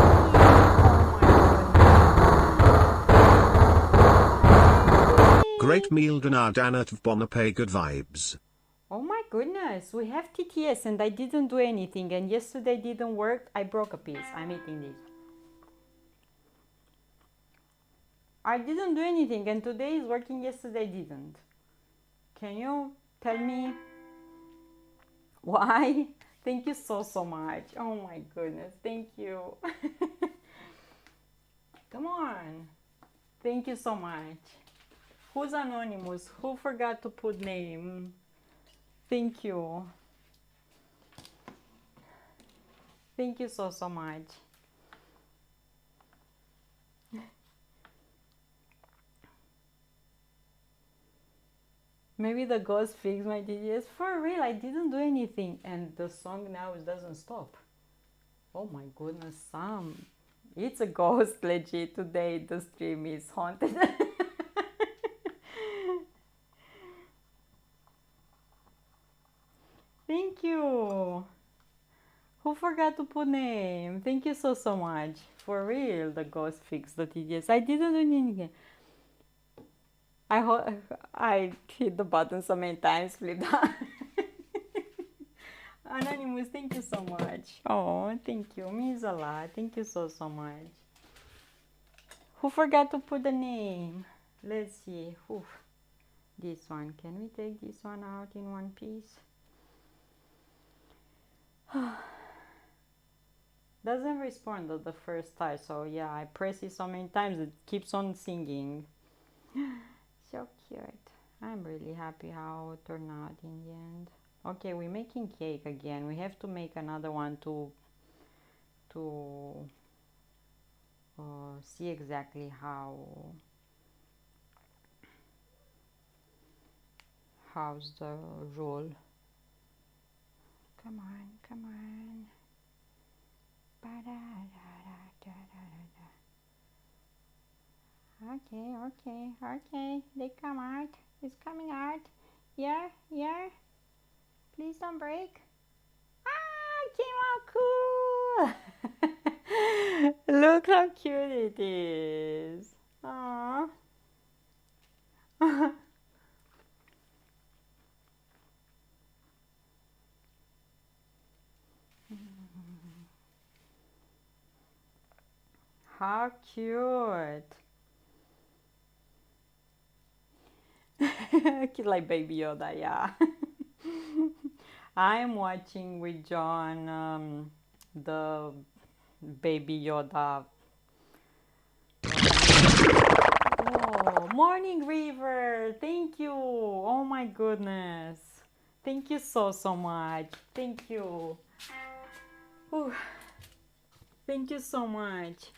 Great meal Donat Bonapay good vibes. Oh my goodness, we have TTS and I didn't do anything, and yesterday didn't work. I broke a piece. I'm eating this. I didn't do anything and today is working, yesterday didn't. Can you tell me why? Thank you so much. Oh my goodness, thank you. Come on. Thank you so much. Who's anonymous? Who forgot to put name? Thank you. Thank you so much. Maybe the ghost fixed my DDS. For real, I didn't do anything. And the song now doesn't stop. Oh my goodness, Sam. It's a ghost legit today. The stream is haunted. Thank you. Who forgot to put name? Thank you so much. For real, the ghost fixed the TDS. I didn't do anything. I hit the button so many times, flipped out. Anonymous, thank you so much. Oh, thank you. Means a lot. Thank you so much. Who forgot to put the name? Let's see. Oof. This one. Can we take this one out in one piece? Doesn't respond at the first time, so yeah, I press it so many times it keeps on singing. So cute. I'm really happy how it turned out in the end. Okay, we're making cake again. We have to make another one to see exactly how's the roll. Come on, come on. Okay. They come out. It's coming out. Yeah. Please don't break. Ah, it came out cool. Look how cute it is. Aww. How cute. Like Baby Yoda, yeah. I'm watching with John the Baby Yoda. Oh, Morning River, thank you. Oh my goodness. Thank you so much. Thank you. Ooh. Thank you so much.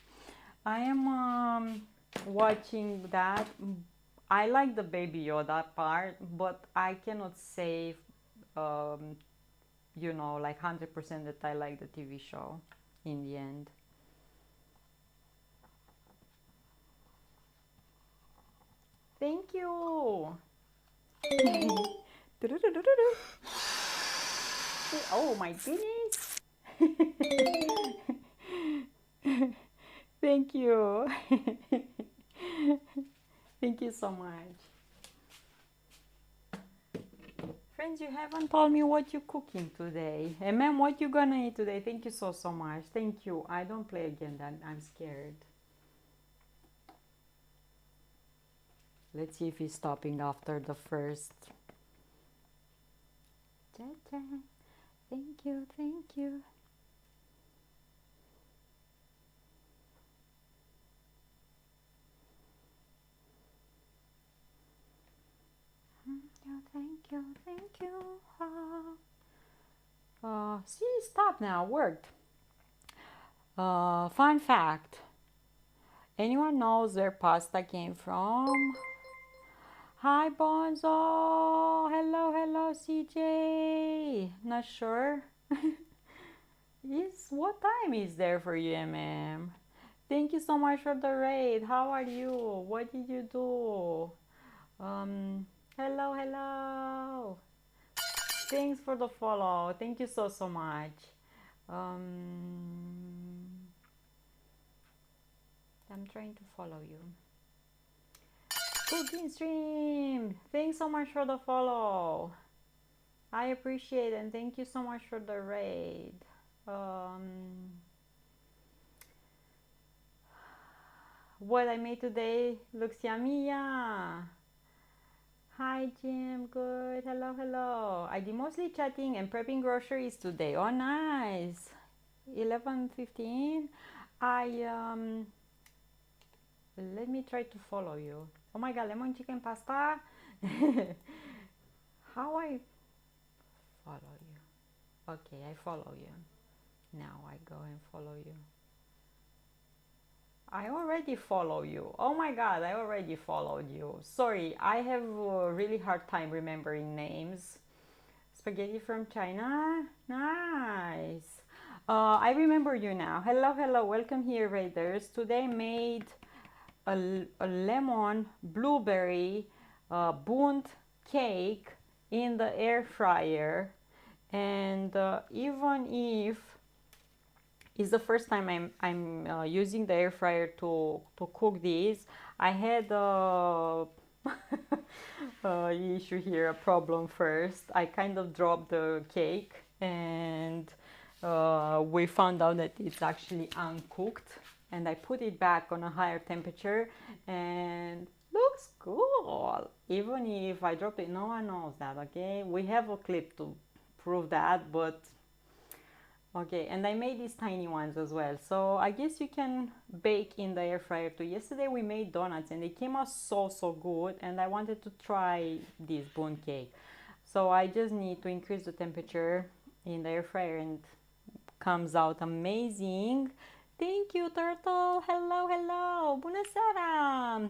I am watching that. I like the Baby Yoda part, but I cannot say, you know, like 100% that I like the TV show in the end. Thank you. Oh my goodness. Thank you. Thank you so much. Friends, you haven't told me what you're cooking today. And ma'am, what you gonna eat today? Thank you so much. Thank you. I don't play again, then I'm scared. Let's see if he's stopping after the first. Ta-ta. Thank you, thank you. Thank you, thank you. See, stop now, worked. Fun fact. Anyone knows where pasta came from? Hi, Bonzo. Hello, hello, CJ. Not sure. What time is there for you, MM? Thank you so much for the raid. How are you? What did you do? Hello, hello. Thanks for the follow. Thank you so much. I'm trying to follow you. Cooking stream. Thanks so much for the follow. I appreciate it, and thank you so much for the raid. What I made today looks yummy. Yeah. Hi Jim, good. Hello, hello. I did mostly chatting and prepping groceries today. Oh, nice. 11:15. Let me try to follow you. Oh my god, lemon chicken pasta. How I follow you? Okay, I follow you. Now I go and follow you. I already follow you. Oh my god, I already followed you. Sorry, I have a really hard time remembering names. Spaghetti from China? Nice. I remember you now. Hello, hello. Welcome here, Raiders. Today I made a lemon blueberry bundt cake in the air fryer. And even if it's the first time I'm using the air fryer to cook these, I had a issue here, a problem first. I kind of dropped the cake and we found out that it's actually uncooked, and I put it back on a higher temperature and looks cool. Even if I dropped it, no one knows that, okay? We have a clip to prove that, but okay. And I made these tiny ones as well, so I guess you can bake in the air fryer too. Yesterday we made donuts and they came out so good, and I wanted to try this bundt cake, so I just need to increase the temperature in the air fryer and comes out amazing. Thank you, Turtle. Hello, hello. Bună seara.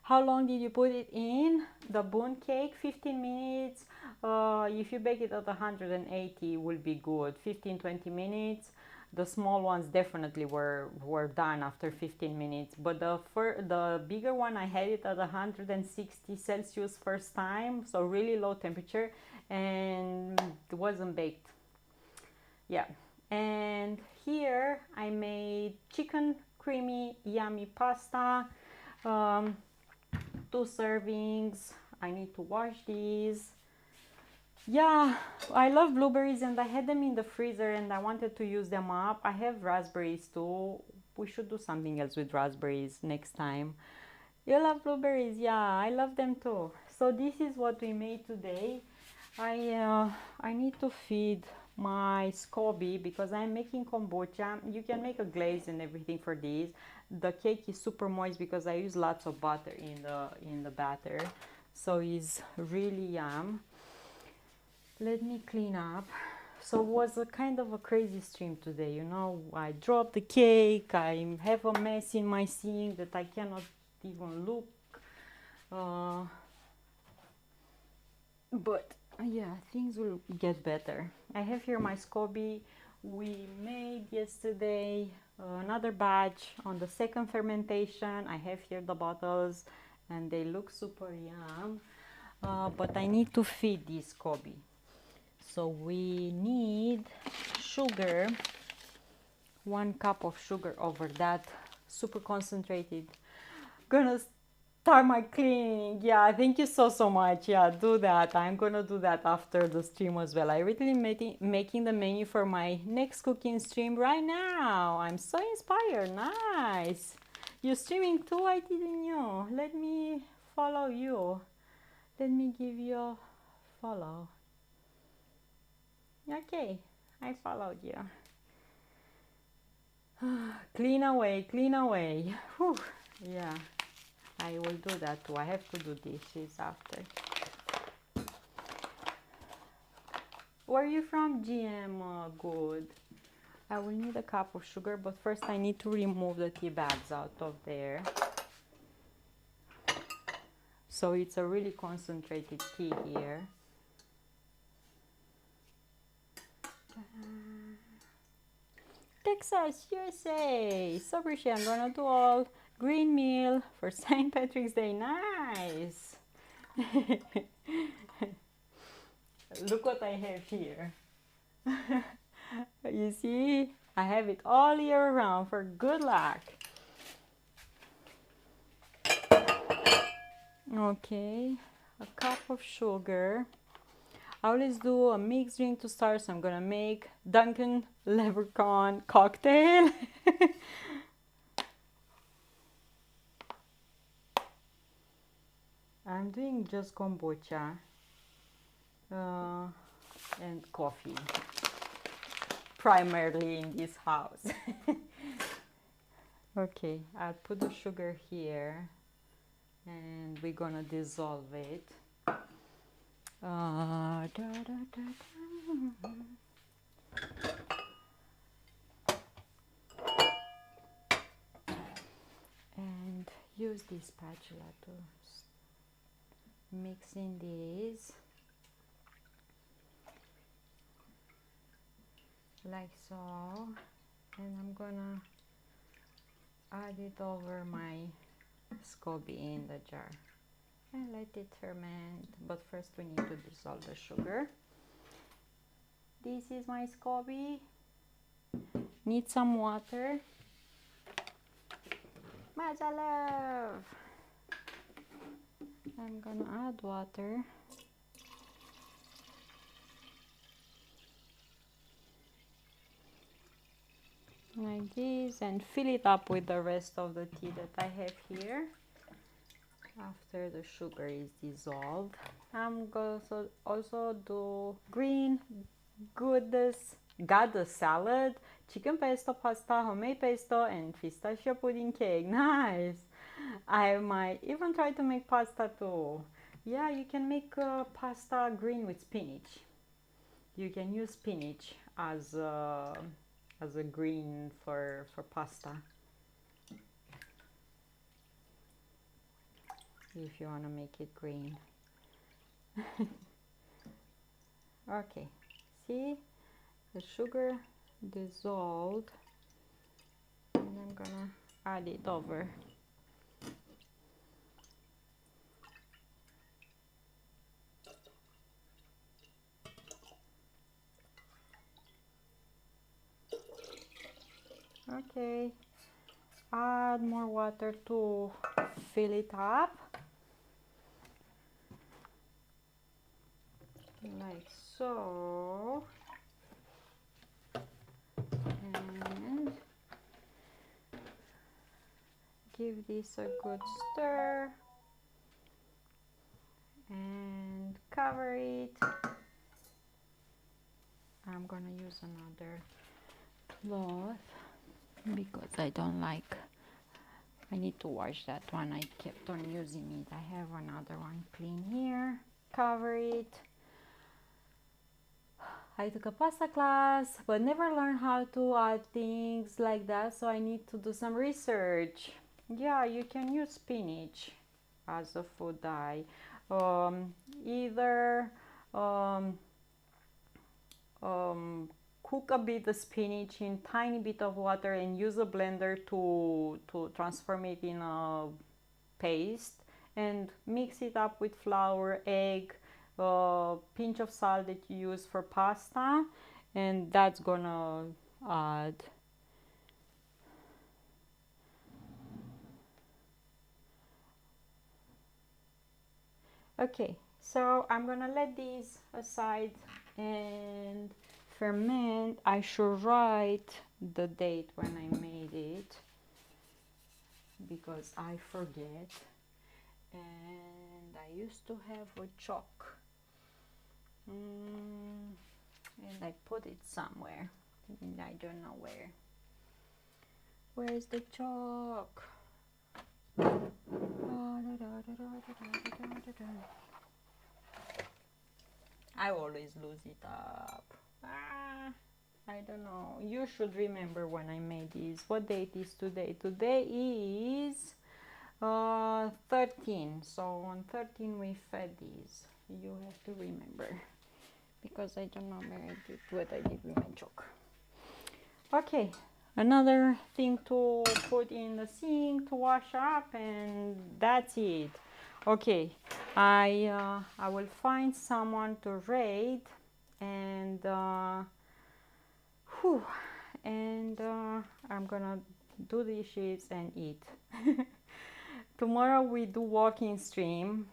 How long did you put it in? The bundt cake, 15 minutes. If you bake it at 180, will be good. 15-20 minutes. The small ones definitely were done after 15 minutes, but the bigger one, I had it at 160 Celsius first time, so really low temperature, and it wasn't baked. Yeah. And here I made chicken creamy yummy pasta, 2 servings. I need to wash these. Yeah, I love blueberries and I had them in the freezer and I wanted to use them up. I have raspberries too. We should do something else with raspberries next time. You love blueberries? Yeah, I love them too. So this is what we made today. I need to feed my SCOBY because I'm making kombucha. You can make a glaze and everything for these. The cake is super moist because I use lots of butter in the batter, so it's really yum. Let me clean up. So it was a kind of a crazy stream today, you know. I dropped the cake, I have a mess in my sink that I cannot even look, but yeah, things will get better. I have here my SCOBY. We made yesterday another batch on the second fermentation. I have here the bottles and they look super yum, but I need to feed this SCOBY. So we need sugar, 1 cup of sugar over that super concentrated. Gonna start my cleaning. Yeah, thank you so much. Yeah, do that. I'm gonna do that after the stream as well. I really making the menu for my next cooking stream right now. I'm so inspired. Nice. You streaming too? I didn't know. Let me follow you. Let me give you a follow. Okay, I followed you. Clean away, clean away. Whew. Yeah, I will do that too. I have to do dishes after. Where are you from, GM? Good. I will need a cup of sugar, but first I need to remove the tea bags out of there. So it's a really concentrated tea here. Texas, USA. So appreciate. I'm gonna do all green meal for St. Patrick's Day. Nice. Look what I have here. You see, I have it all year round for good luck. Okay, a cup of sugar. I always do a mixed drink to start, so I'm gonna make Dunkin' Leprechaun cocktail. I'm doing just kombucha and coffee, primarily in this house. Okay, I'll put the sugar here and we're gonna dissolve it. And use this spatula to mix in these like so, and I'm gonna add it over my SCOBY in the jar and let it ferment. But first we need to dissolve the sugar. This is my SCOBY. Need some water. Maja love. I'm gonna add water. Like this, and fill it up with the rest of the tea that I have here. After the sugar is dissolved, I'm going to also do green goddess salad, chicken pesto pasta, homemade pesto, and pistachio pudding cake. Nice. I might even try to make pasta too. Yeah, you can make pasta green with spinach. You can use spinach as a green for pasta. If you want to make it green. Okay, see, the sugar dissolved, and I'm gonna add it over. Okay, add more water to fill it up. Like so, and give this a good stir and cover it. I'm gonna use another cloth because I don't like, I need to wash that one. I kept on using it. I have another one clean here. Cover it. I took a pasta class, but never learned how to add things like that, so I need to do some research. Yeah, you can use spinach as a food dye. Either cook a bit the spinach in tiny bit of water and use a blender to transform it in a paste, and mix it up with flour, egg, pinch of salt that you use for pasta, and that's gonna add Okay, so I'm gonna let these aside and ferment. I should write the date when I made it because I forget. And I used to have a chalk, and I put it somewhere. I don't know where. Where is the chalk? I always lose it up. I don't know. You should remember when I made this. What date is today? Today is 13. So on 13 we fed these. You have to remember because I don't know where I did what I did with my chalk. Okay, another thing to put in the sink to wash up, and that's it. Okay, I will find someone to raid, and I'm gonna do dishes and eat. Tomorrow we do walking stream.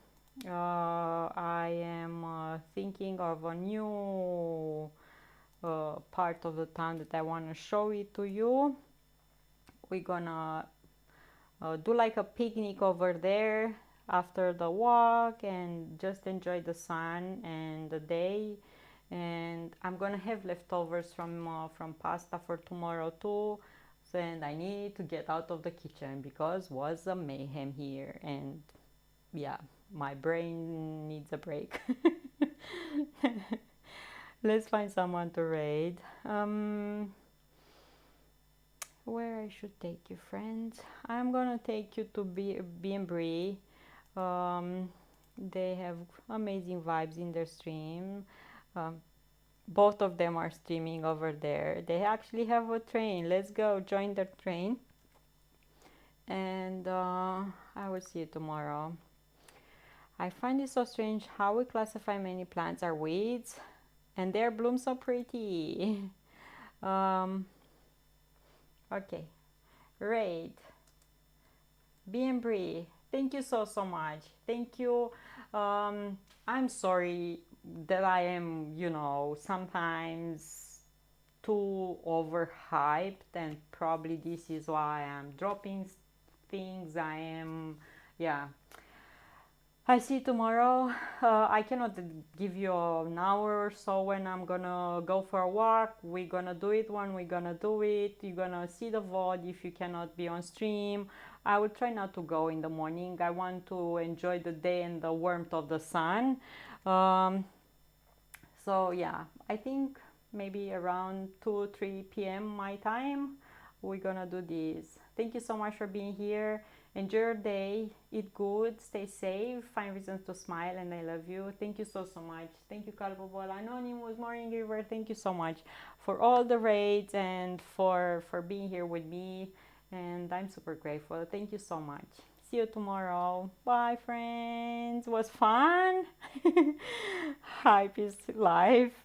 I am thinking of a new part of the town that I want to show it to you. We're gonna do like a picnic over there after the walk and just enjoy the sun and the day. And I'm gonna have leftovers from pasta for tomorrow too. So, and I need to get out of the kitchen because was a mayhem here, and yeah, my brain needs a break. Let's find someone to raid. Where I should take you, friends? I'm gonna take you to B&Brie. They have amazing vibes in their stream. Both of them are streaming over there. They actually have a train. Let's go join their train. And I will see you tomorrow. I find it so strange how we classify many plants are weeds and their bloom so pretty. Okay, raid B&Brie, thank you so much. Thank you. I'm sorry that I am, sometimes too overhyped, and probably this is why I'm dropping things. Yeah, I see you tomorrow. I cannot give you an hour or so when I'm gonna go for a walk. We're gonna do it when we're gonna do it. You're gonna see the VOD if you cannot be on stream. I will try not to go in the morning. I want to enjoy the day and the warmth of the sun. So yeah, I think maybe around 2-3 p.m. my time we're gonna do this. Thank you so much for being here. Enjoy your day, eat good, stay safe, find reasons to smile, and I love you. Thank you so much. Thank you, Calvobol, Anonymous, Morning River. Thank you so much for all the raids and for being here with me, and I'm super grateful. Thank you so much. See you tomorrow. Bye, friends. Was fun. Hype is life.